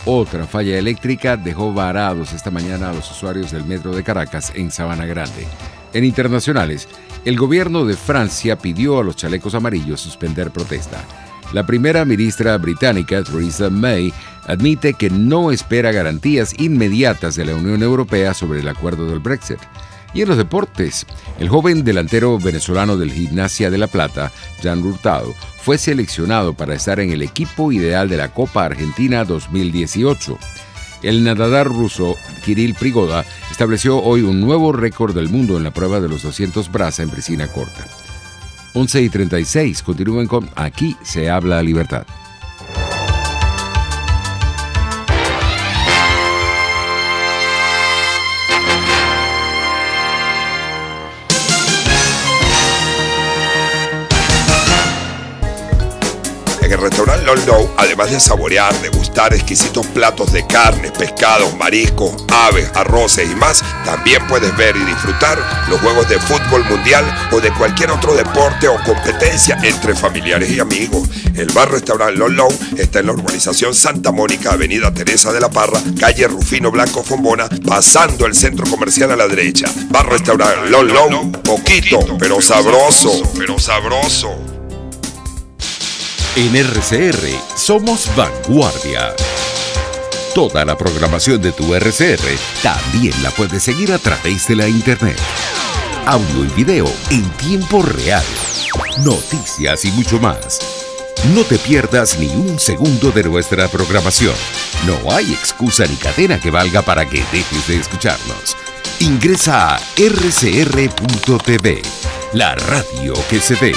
Otra falla eléctrica dejó varados esta mañana a los usuarios del metro de Caracas en Sabana Grande. En internacionales, el gobierno de Francia pidió a los chalecos amarillos suspender protesta. La primera ministra británica, Theresa May, admite que no espera garantías inmediatas de la Unión Europea sobre el acuerdo del Brexit. Y en los deportes, el joven delantero venezolano del Gimnasia de La Plata, Jan Hurtado, fue seleccionado para estar en el equipo ideal de la Copa Argentina 2018. El nadador ruso Kirill Prigoda estableció hoy un nuevo récord del mundo en la prueba de los 200 braza en piscina corta. 11:36, continúen con Aquí se habla libertad. En el restaurante Lolo, además de saborear, degustar exquisitos platos de carnes, pescados, mariscos, aves, arroces y más, también puedes ver y disfrutar los juegos de fútbol mundial o de cualquier otro deporte o competencia entre familiares y amigos. El bar restaurante Lolo está en la urbanización Santa Mónica, avenida Teresa de la Parra, calle Rufino Blanco Fombona, pasando el centro comercial a la derecha. Bar restaurante Lolo, poquito, pero sabroso, En RCR somos vanguardia. Toda la programación de tu RCR también la puedes seguir a través de la internet. Audio y video en tiempo real. Noticias y mucho más. No te pierdas ni un segundo de nuestra programación. No hay excusa ni cadena que valga para que dejes de escucharnos. Ingresa a rcr.tv, la radio que se ve.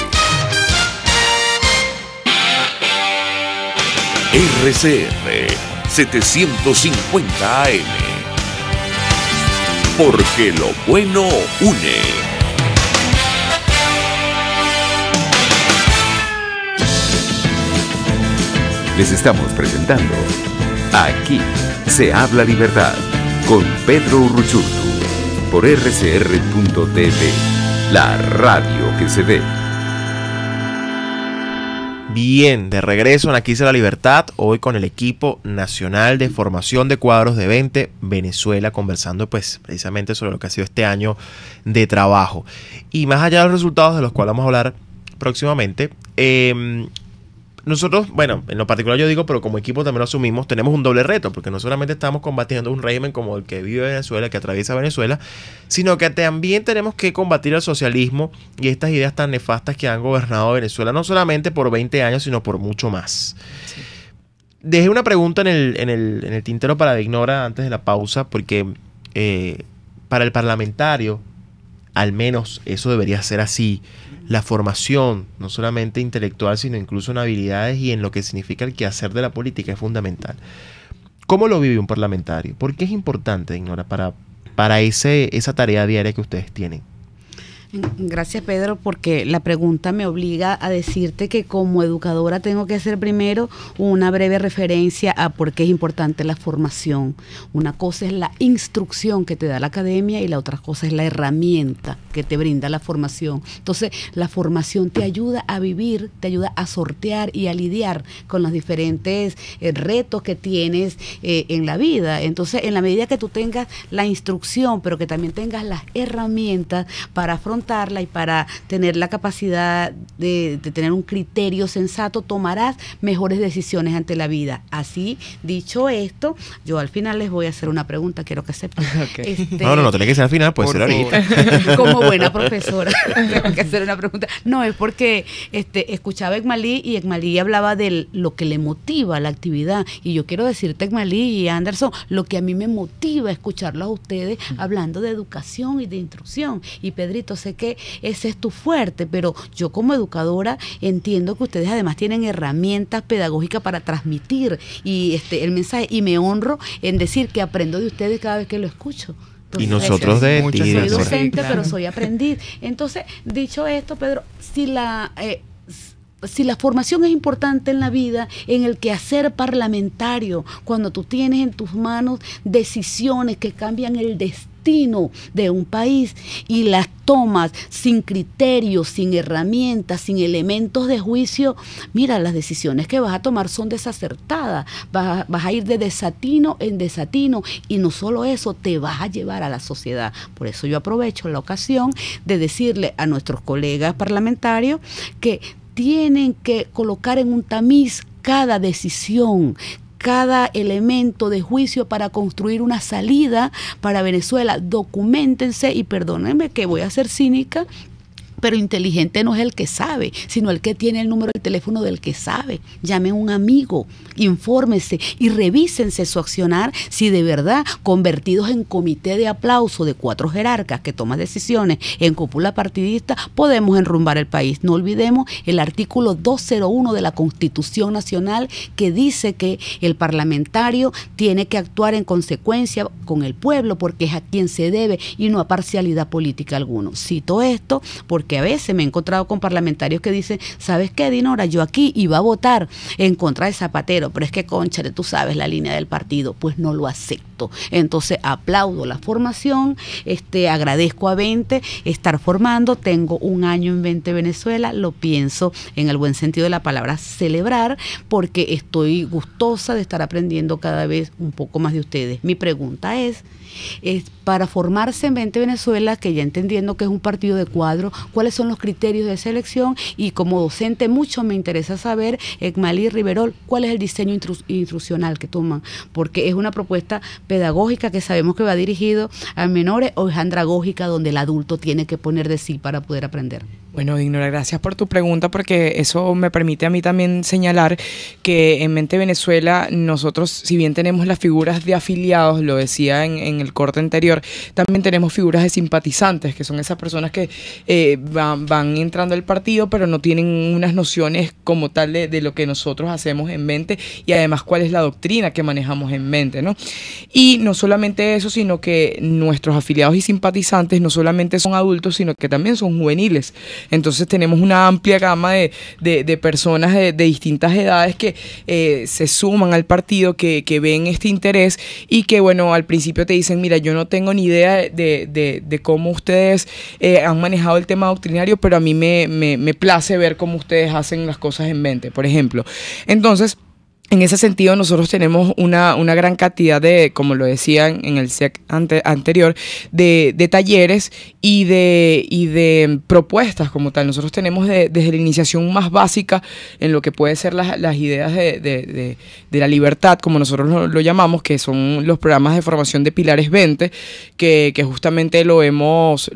RCR 750 AM. Porque lo bueno une. Les estamos presentando Aquí se habla libertad con Pedro Urruchurtu por rcr.tv, la radio que se ve. Bien, de regreso en Aquí se la libertad, hoy con el equipo nacional de formación de cuadros de 20 Venezuela, conversando pues precisamente sobre lo que ha sido este año de trabajo. Y más allá de los resultados de los cuales vamos a hablar próximamente, nosotros, bueno, en lo particular yo digo, pero como equipo también lo asumimos, tenemos un doble reto, porque no solamente estamos combatiendo un régimen como el que vive Venezuela, que atraviesa Venezuela, sino que también tenemos que combatir el socialismo y estas ideas tan nefastas que han gobernado Venezuela, no solamente por 20 años, sino por mucho más. Sí. Dejé una pregunta en el tintero para Ignora antes de la pausa, porque para el parlamentario, al menos eso debería ser así. La formación, no solamente intelectual, sino incluso en habilidades y en lo que significa el quehacer de la política es fundamental. ¿Cómo lo vive un parlamentario? ¿Por qué es importante, Ignora, para esa tarea diaria que ustedes tienen? Gracias, Pedro, porque la pregunta me obliga a decirte que como educadora tengo que hacer primero una breve referencia a por qué es importante la formación. Una cosa es la instrucción que te da la academia y la otra cosa es la herramienta que te brinda la formación. Entonces, la formación te ayuda a vivir, te ayuda a sortear y a lidiar con los diferentes retos que tienes en la vida. Entonces, en la medida que tú tengas la instrucción, pero que también tengas las herramientas para afrontar y para tener la capacidad de tener un criterio sensato, tomarás mejores decisiones ante la vida. Así, dicho esto, yo al final les voy a hacer una pregunta, quiero que sepan. Okay. No tiene que ser al final, puede ser ahorita. Como buena profesora, tengo que hacer una pregunta. No, es porque escuchaba a Ekmalí y Ekmalí hablaba de lo que le motiva la actividad. Y yo quiero decirte, Ekmalí y Anderson, lo que a mí me motiva escucharlos a ustedes hablando de educación y de instrucción. Y Pedrito, sé que ese es tu fuerte, pero yo como educadora entiendo que ustedes además tienen herramientas pedagógicas para transmitir y el mensaje, y me honro en decir que aprendo de ustedes cada vez que lo escucho. Entonces, y nosotros de ti, soy docente, sí, claro, pero soy aprendiz. Entonces, dicho esto, Pedro, si la formación es importante en la vida, en el quehacer parlamentario, cuando tú tienes en tus manos decisiones que cambian el destino de un país y las tomas sin criterios, sin herramientas, sin elementos de juicio, mira, las decisiones que vas a tomar son desacertadas, vas a ir de desatino en desatino y no solo eso, te vas a llevar a la sociedad. Por eso yo aprovecho la ocasión de decirle a nuestros colegas parlamentarios que tienen que colocar en un tamiz cada decisión, cada elemento de juicio para construir una salida para Venezuela. Documéntense y perdónenme que voy a ser cínica, pero inteligente no es el que sabe, sino el que tiene el número del teléfono del que sabe. Llamen a un amigo, infórmense y revísense su accionar si de verdad, convertidos en comité de aplauso de 4 jerarcas que toman decisiones en cúpula partidista, podemos enrumbar el país. No olvidemos el artículo 201 de la Constitución Nacional que dice que el parlamentario tiene que actuar en consecuencia con el pueblo porque es a quien se debe y no a parcialidad política alguna. Cito esto porque a veces me he encontrado con parlamentarios que dicen, ¿sabes qué, Dinora? Yo aquí iba a votar en contra de Zapatero, pero es que, cónchale, tú sabes la línea del partido, pues no lo acepto. Entonces aplaudo la formación, agradezco a 20 estar formando, tengo un año en 20 Venezuela, lo pienso en el buen sentido de la palabra celebrar, porque estoy gustosa de estar aprendiendo cada vez un poco más de ustedes. Mi pregunta es para formarse en 20 Venezuela, que ya entendiendo que es un partido de cuadro, ¿cuáles son los criterios de selección? Y como docente mucho me interesa saber, Ekmalí Riverol, ¿cuál es el diseño instruccional que toman? Porque es una propuesta pedagógica que sabemos que va dirigido a menores o es andragógica donde el adulto tiene que poner de sí para poder aprender. Bueno, Dignora, gracias por tu pregunta, porque eso me permite a mí también señalar que en Mente Venezuela nosotros, si bien tenemos las figuras de afiliados, lo decía en el corte anterior, también tenemos figuras de simpatizantes, que son esas personas que van entrando al partido, pero no tienen unas nociones como tal de lo que nosotros hacemos en Mente y además cuál es la doctrina que manejamos en Mente, ¿no? Y no solamente eso, sino que nuestros afiliados y simpatizantes no solamente son adultos, sino que también son juveniles. Entonces tenemos una amplia gama de personas de distintas edades que se suman al partido, que ven este interés y que, bueno, al principio te dicen, mira, yo no tengo ni idea de cómo ustedes han manejado el tema doctrinario, pero a mí me place ver cómo ustedes hacen las cosas en Mente, por ejemplo. Entonces, en ese sentido, nosotros tenemos una gran cantidad de, como lo decían en el SEC anterior, de talleres y de propuestas como tal. Nosotros tenemos desde la iniciación más básica en lo que puede ser las ideas de la libertad, como nosotros lo llamamos, que son los programas de formación de Pilares 20, que justamente lo hemos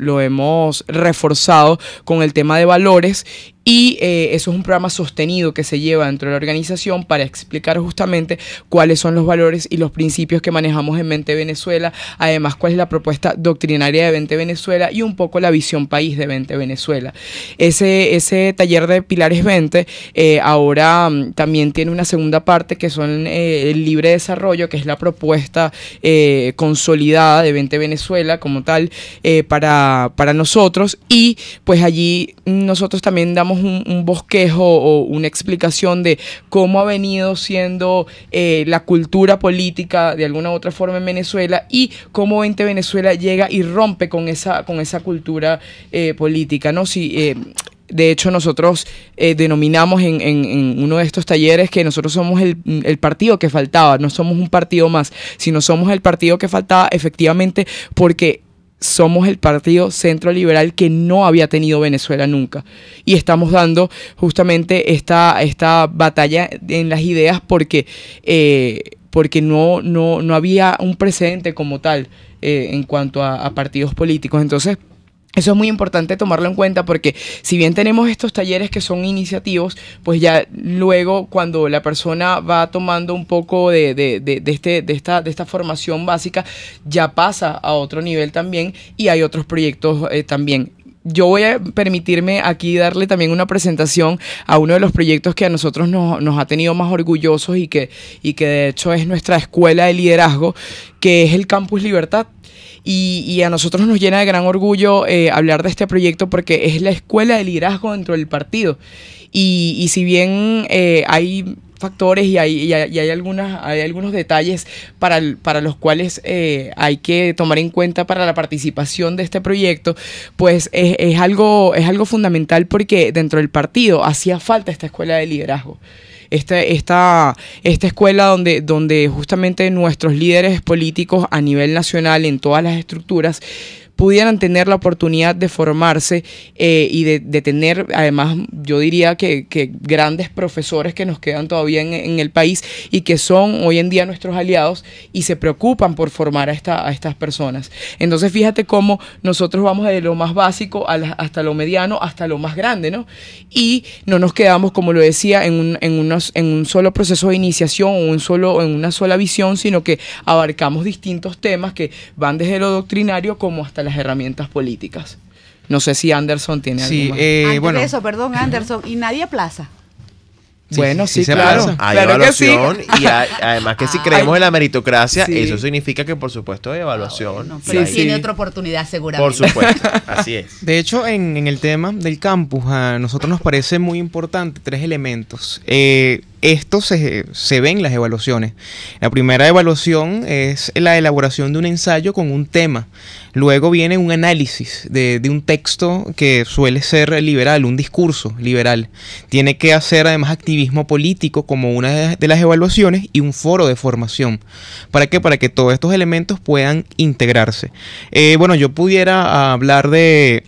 reforzado con el tema de valores. Y eso es un programa sostenido que se lleva dentro de la organización para explicar justamente cuáles son los valores y los principios que manejamos en Mente Venezuela, además cuál es la propuesta doctrinaria de Mente Venezuela y un poco la visión país de Mente Venezuela. Ese taller de Pilares 20 ahora también tiene una segunda parte que son el libre desarrollo, que es la propuesta consolidada de Mente Venezuela como tal para nosotros, y pues allí nosotros también damos un bosquejo o una explicación de cómo ha venido siendo la cultura política de alguna u otra forma en Venezuela y cómo Mente Venezuela llega y rompe con esa cultura política, ¿no? De hecho, nosotros denominamos en uno de estos talleres que nosotros somos el partido que faltaba, no somos un partido más, sino somos el partido que faltaba efectivamente porque somos el partido centro liberal que no había tenido Venezuela nunca. Y estamos dando justamente esta batalla en las ideas porque no había un precedente como tal en cuanto a partidos políticos. Entonces, eso es muy importante tomarlo en cuenta porque si bien tenemos estos talleres que son iniciativos, pues ya luego cuando la persona va tomando un poco de esta formación básica, ya pasa a otro nivel también y hay otros proyectos también. Yo voy a permitirme aquí darle también una presentación a uno de los proyectos que a nosotros nos ha tenido más orgullosos y que de hecho es nuestra escuela de liderazgo, que es el Campus Libertad. Y a nosotros nos llena de gran orgullo hablar de este proyecto porque es la escuela de liderazgo dentro del partido. Y si bien hay factores y hay algunos detalles para los cuales hay que tomar en cuenta para la participación de este proyecto, pues es algo fundamental porque dentro del partido hacía falta esta escuela de liderazgo. Esta escuela donde justamente nuestros líderes políticos a nivel nacional en todas las estructuras pudieran tener la oportunidad de formarse y de tener, además, yo diría que grandes profesores que nos quedan todavía en el país y que son hoy en día nuestros aliados y se preocupan por formar a estas personas. Entonces, fíjate cómo nosotros vamos de lo más básico hasta lo mediano, hasta lo más grande, ¿no? Y no nos quedamos, como lo decía, en un solo proceso de iniciación o en una sola visión, sino que abarcamos distintos temas que van desde lo doctrinario como hasta las herramientas políticas. No sé si Anderson tiene algo más. Antes de eso, perdón, Anderson, ¿y Nadia Plaza? Bueno, sí, claro. Hay claro evaluación que sí. y además que si creemos en la meritocracia, eso significa que por supuesto hay evaluación. No, pero tiene otra oportunidad seguramente. Por supuesto, así es. De hecho, en el tema del campus, a nosotros nos parece muy importante 3 elementos. Esto se ve en las evaluaciones. La primera evaluación es la elaboración de un ensayo con un tema. Luego viene un análisis de un texto que suele ser liberal, un discurso liberal. Tiene que hacer además activismo político como una de las evaluaciones y un foro de formación. ¿Para qué? Para que todos estos elementos puedan integrarse. Bueno, yo pudiera hablar de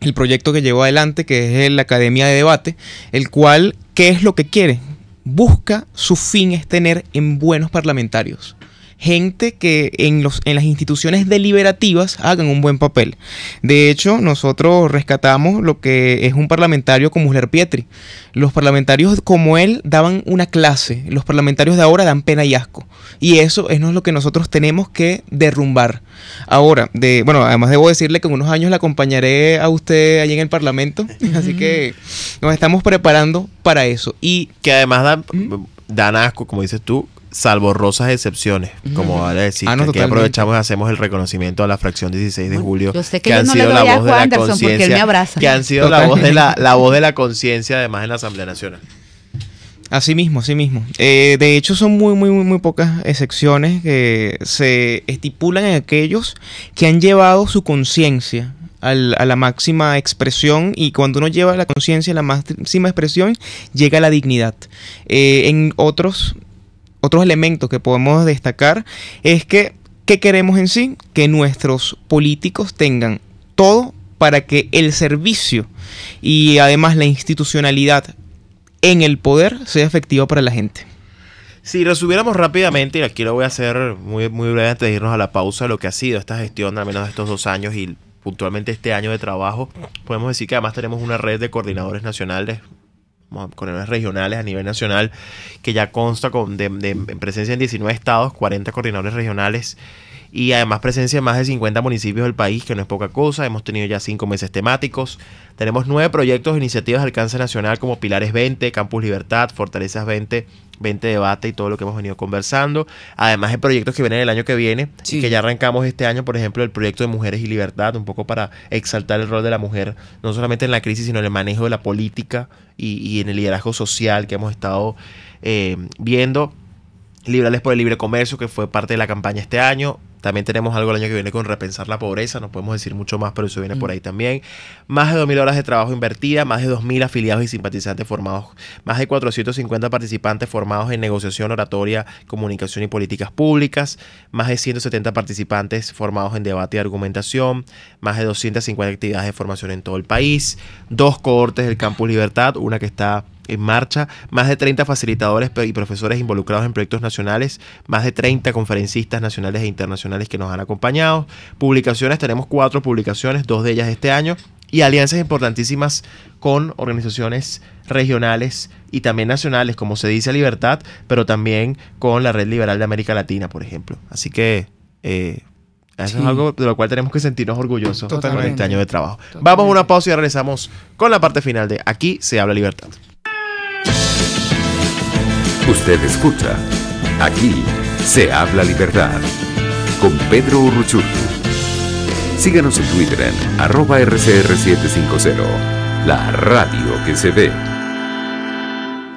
el proyecto que llevo adelante, que es la Academia de Debate, el cual, ¿qué es lo que quiere? Busca, su fin es tener en buenos parlamentarios. gente que en las instituciones deliberativas hagan un buen papel. De hecho, nosotros rescatamos lo que es un parlamentario como Musler Pietri. Los parlamentarios como él daban una clase, los parlamentarios de ahora dan pena y asco. Y eso es lo que nosotros tenemos que derrumbar. Ahora, además debo decirle que en unos años la acompañaré a usted allí en el Parlamento, así que nos estamos preparando para eso. Y que además dan asco, como dices tú, salvo rosas excepciones, como vale decir, que aquí aprovechamos y hacemos el reconocimiento a la fracción 16 de julio, yo sé que han sido la voz de la conciencia, que han sido la voz de la conciencia además en la Asamblea Nacional. Así mismo. De hecho, son muy pocas excepciones que se estipulan en aquellos que han llevado su conciencia a la máxima expresión, y cuando uno lleva la conciencia a la máxima expresión, llega la dignidad. En otros elementos que podemos destacar es que, ¿qué queremos en sí? Que nuestros políticos tengan todo para que el servicio y además la institucionalidad en el poder sea efectiva para la gente. Si resumiéramos rápidamente, y aquí lo voy a hacer muy breve antes de irnos a la pausa, lo que ha sido esta gestión, al menos de estos 2 años y puntualmente este año de trabajo, podemos decir que además tenemos una red de coordinadores nacionales, coordinadores regionales a nivel nacional, que ya consta de presencia en 19 estados, 40 coordinadores regionales, y además presencia en más de 50 municipios del país, que no es poca cosa. Hemos tenido ya 5 meses temáticos. Tenemos 9 proyectos e iniciativas de alcance nacional como Pilares 20, Campus Libertad, Fortalezas 20, 20 Debate y todo lo que hemos venido conversando. Además de proyectos que vienen el año que viene, sí, y que ya arrancamos este año, por ejemplo, el proyecto de Mujeres y Libertad, un poco para exaltar el rol de la mujer, no solamente en la crisis, sino en el manejo de la política y en el liderazgo social que hemos estado viendo. Liberales por el Libre Comercio, que fue parte de la campaña este año. También tenemos algo el año que viene con Repensar la Pobreza. No podemos decir mucho más, pero eso viene por ahí también. Más de 2.000 horas de trabajo invertidas, más de 2.000 afiliados y simpatizantes formados, más de 450 participantes formados en negociación, oratoria, comunicación y políticas públicas, más de 170 participantes formados en debate y argumentación, más de 250 actividades de formación en todo el país, 2 cohortes del Campus Libertad, una que está en marcha, más de 30 facilitadores y profesores involucrados en proyectos nacionales, más de 30 conferencistas nacionales e internacionales que nos han acompañado. Publicaciones, tenemos 4 publicaciones, 2 de ellas este año, y alianzas importantísimas con organizaciones regionales y también nacionales, como Se Dice Libertad, pero también con la Red Liberal de América Latina, por ejemplo. Así que eso es algo de lo cual tenemos que sentirnos orgullosos en este año de trabajo. Vamos a una pausa y regresamos con la parte final de Aquí se habla libertad. Usted escucha Aquí se habla libertad con Pedro Urruchurtu. Síganos en Twitter en @RCR750, la radio que se ve.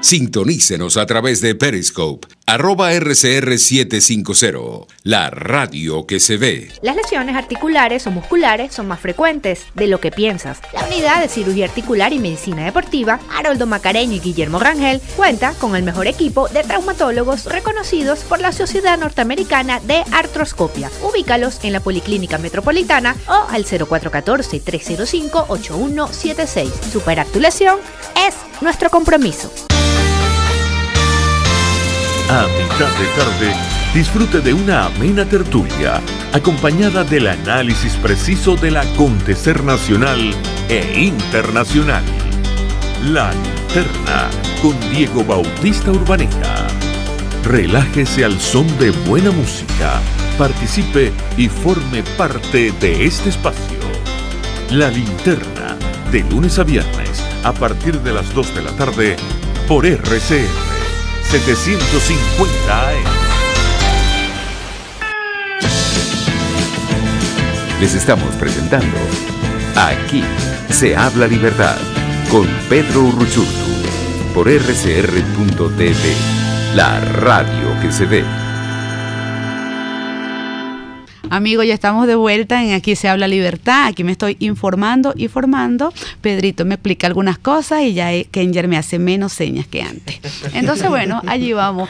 Sintonícenos a través de Periscope, @RCR750, la radio que se ve. Las lesiones articulares o musculares son más frecuentes de lo que piensas. La unidad de cirugía articular y medicina deportiva, Haroldo Macareño y Guillermo Rangel, cuenta con el mejor equipo de traumatólogos reconocidos por la Sociedad Norteamericana de Artroscopia. Ubícalos en la Policlínica Metropolitana o al 0414-305-8176. Superar tu lesión es nuestro compromiso. A mitad de tarde, disfrute de una amena tertulia, acompañada del análisis preciso del acontecer nacional e internacional. La Linterna, con Diego Bautista Urbaneja. Relájese al son de buena música, participe y forme parte de este espacio. La Linterna, de lunes a viernes, a partir de las 2 de la tarde, por RCR 750 AM. Les estamos presentando Aquí se habla libertad con Pedro Urruchurtu por rcr.tv, la radio que se ve. Amigos, ya estamos de vuelta en Aquí se habla libertad. Aquí me estoy informando y formando. Pedrito me explica algunas cosas y ya Kenger me hace menos señas que antes. Entonces, bueno, allí vamos.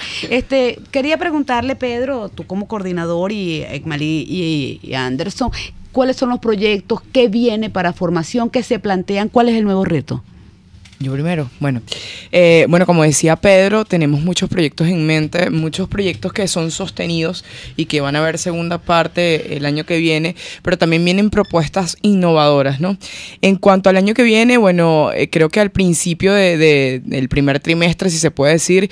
Quería preguntarle, Pedro, tú como coordinador y Ekmalí y Anderson, ¿cuáles son los proyectos? ¿Qué viene para formación? ¿Qué se plantean? ¿Cuál es el nuevo reto? Yo primero, bueno, como decía Pedro, tenemos muchos proyectos en mente, muchos proyectos que son sostenidos y que van a haber segunda parte el año que viene, pero también vienen propuestas innovadoras, ¿no? En cuanto al año que viene, bueno, creo que al principio del primer trimestre, si se puede decir,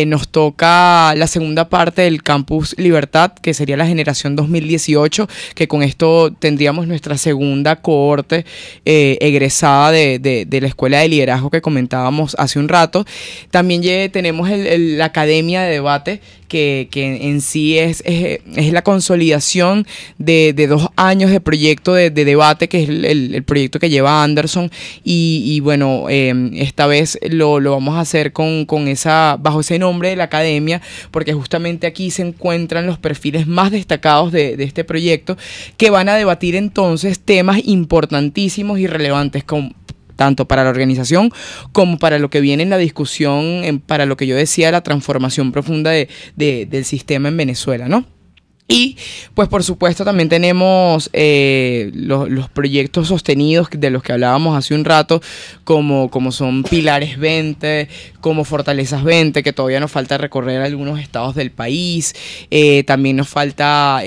nos toca la segunda parte del Campus Libertad, que sería la generación 2018, que con esto tendríamos nuestra segunda cohorte egresada de la Escuela de Liderazgo que comentábamos hace un rato. También tenemos la Academia de Debate, que en sí es la consolidación de 2 años de proyecto de debate, que es el proyecto que lleva Anderson, y bueno, esta vez lo vamos a hacer bajo ese nombre de la Academia, porque justamente aquí se encuentran los perfiles más destacados de este proyecto, que van a debatir entonces temas importantísimos y relevantes tanto para la organización como para lo que viene en la discusión, para lo que yo decía, la transformación profunda del sistema en Venezuela, ¿no? Y pues por supuesto también tenemos los proyectos sostenidos de los que hablábamos hace un rato, como son Pilares 20, como Fortalezas 20, que todavía nos falta recorrer algunos estados del país. También nos falta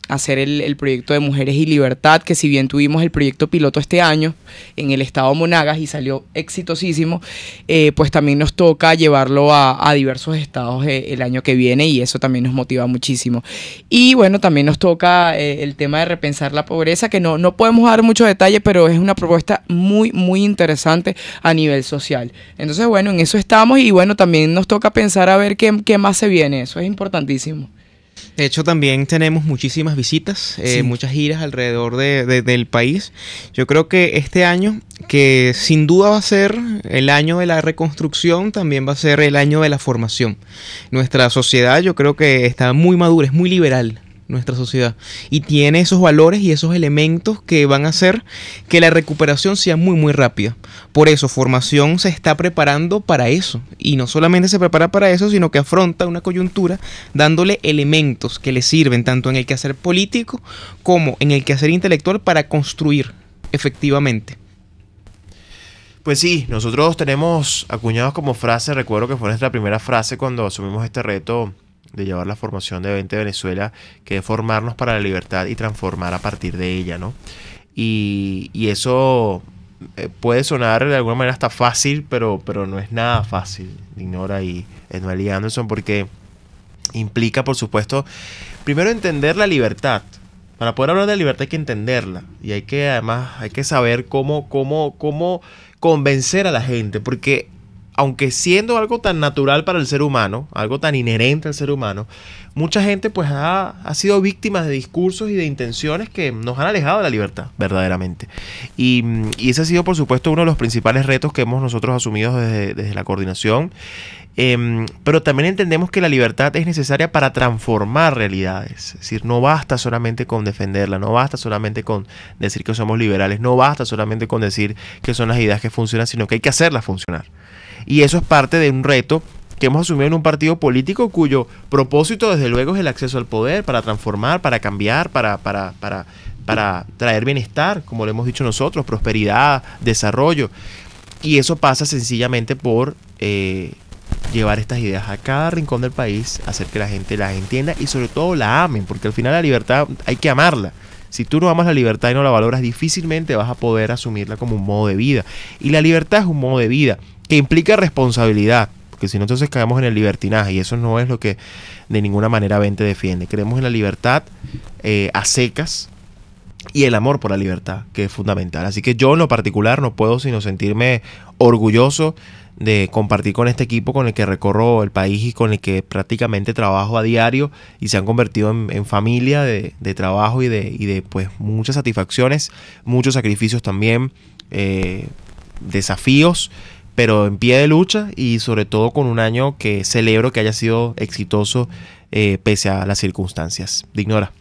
hacer el proyecto de Mujeres y Libertad, que si bien tuvimos el proyecto piloto este año en el estado Monagas y salió exitosísimo, pues también nos toca llevarlo a diversos estados el año que viene, y eso también nos motiva muchísimo. Y bueno, también nos toca el tema de repensar la pobreza, que no podemos dar mucho detalle, pero es una propuesta muy, muy interesante a nivel social. Entonces, bueno, en eso estamos, y bueno, también nos toca pensar a ver qué más se viene. Eso es importantísimo. De hecho, también tenemos muchísimas visitas, Sí. muchas giras alrededor del país. Yo creo que este año, que sin duda va a ser el año de la reconstrucción, también va a ser el año de la formación. Nuestra sociedad, yo creo que está muy madura, es muy liberal nuestra sociedad, y tiene esos valores y esos elementos que van a hacer que la recuperación sea muy muy rápida. Por eso formación se está preparando para eso, y no solamente se prepara para eso, sino que afronta una coyuntura dándole elementos que le sirven tanto en el quehacer político como en el quehacer intelectual para construir efectivamente. Pues sí, nosotros tenemos acuñados como frase, recuerdo que fue nuestra primera frase cuando asumimos este reto de llevar la formación de 20 Venezuela, que es formarnos para la libertad y transformar a partir de ella, ¿no? Y eso puede sonar de alguna manera hasta fácil, pero no es nada fácil, Dignora y Edmuel y Anderson, porque implica, por supuesto, primero entender la libertad. Para poder hablar de la libertad hay que entenderla, y además hay que saber cómo convencer a la gente, porque aunque siendo algo tan natural para el ser humano, algo tan inherente al ser humano, mucha gente pues ha sido víctima de discursos y de intenciones que nos han alejado de la libertad, verdaderamente. Y ese ha sido, por supuesto, uno de los principales retos que hemos nosotros asumido desde la coordinación. Pero también entendemos que la libertad es necesaria para transformar realidades. Es decir, no basta solamente con defenderla, no basta solamente con decir que somos liberales, no basta solamente con decir que son las ideas que funcionan, sino que hay que hacerlas funcionar. Y eso es parte de un reto que hemos asumido en un partido político cuyo propósito, desde luego, es el acceso al poder, para transformar, para cambiar, para traer bienestar, como lo hemos dicho nosotros, prosperidad, desarrollo. Y eso pasa sencillamente por llevar estas ideas a cada rincón del país, hacer que la gente las entienda y sobre todo la amen, porque al final la libertad hay que amarla. Si tú no amas la libertad y no la valoras, difícilmente vas a poder asumirla como un modo de vida. Y la libertad es un modo de vida que implica responsabilidad, porque si no, entonces caemos en el libertinaje, y eso no es lo que de ninguna manera 20 defiende. Creemos en la libertad a secas, y el amor por la libertad, que es fundamental. Así que yo en lo particular no puedo sino sentirme orgulloso de compartir con este equipo con el que recorro el país y con el que prácticamente trabajo a diario, y se han convertido en familia de trabajo y de pues muchas satisfacciones, muchos sacrificios también, desafíos, pero en pie de lucha, y sobre todo con un año que celebro que haya sido exitoso pese a las circunstancias. Dignora.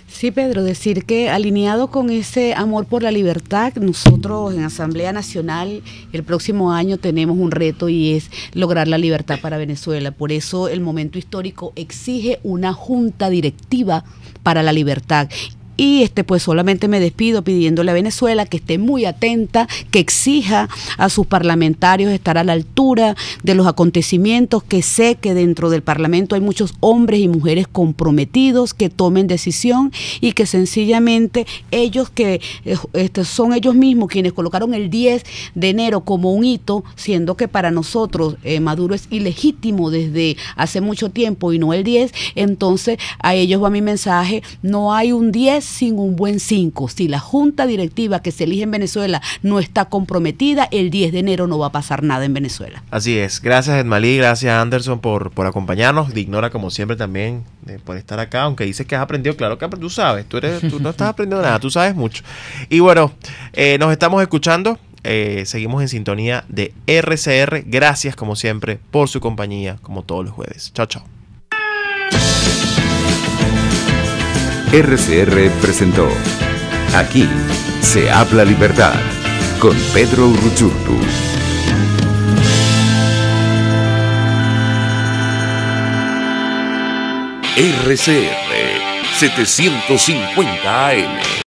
Sí, Pedro, decir que alineado con ese amor por la libertad, nosotros en Asamblea Nacional el próximo año tenemos un reto, y es lograr la libertad para Venezuela. Por eso el momento histórico exige una junta directiva para la libertad. Y pues solamente me despido pidiéndole a Venezuela que esté muy atenta, que exija a sus parlamentarios estar a la altura de los acontecimientos, que sé que dentro del Parlamento hay muchos hombres y mujeres comprometidos que tomen decisión y que sencillamente ellos son ellos mismos quienes colocaron el 10 de enero como un hito, siendo que para nosotros Maduro es ilegítimo desde hace mucho tiempo y no el 10, entonces a ellos va mi mensaje: no hay un 10 sin un buen 5. Si la junta directiva que se elige en Venezuela no está comprometida, el 10 de enero no va a pasar nada en Venezuela. Así es. Gracias, Edmalí, gracias, Anderson, por acompañarnos. Dignora, como siempre, también por estar acá, aunque dices que has aprendido. Claro que tú sabes, tú no estás aprendiendo nada, tú sabes mucho. Y bueno, nos estamos escuchando. Seguimos en sintonía de RCR. Gracias, como siempre, por su compañía, como todos los jueves. Chao, chao. RCR presentó Aquí se habla libertad con Pedro Urruchurtu. RCR 750 AM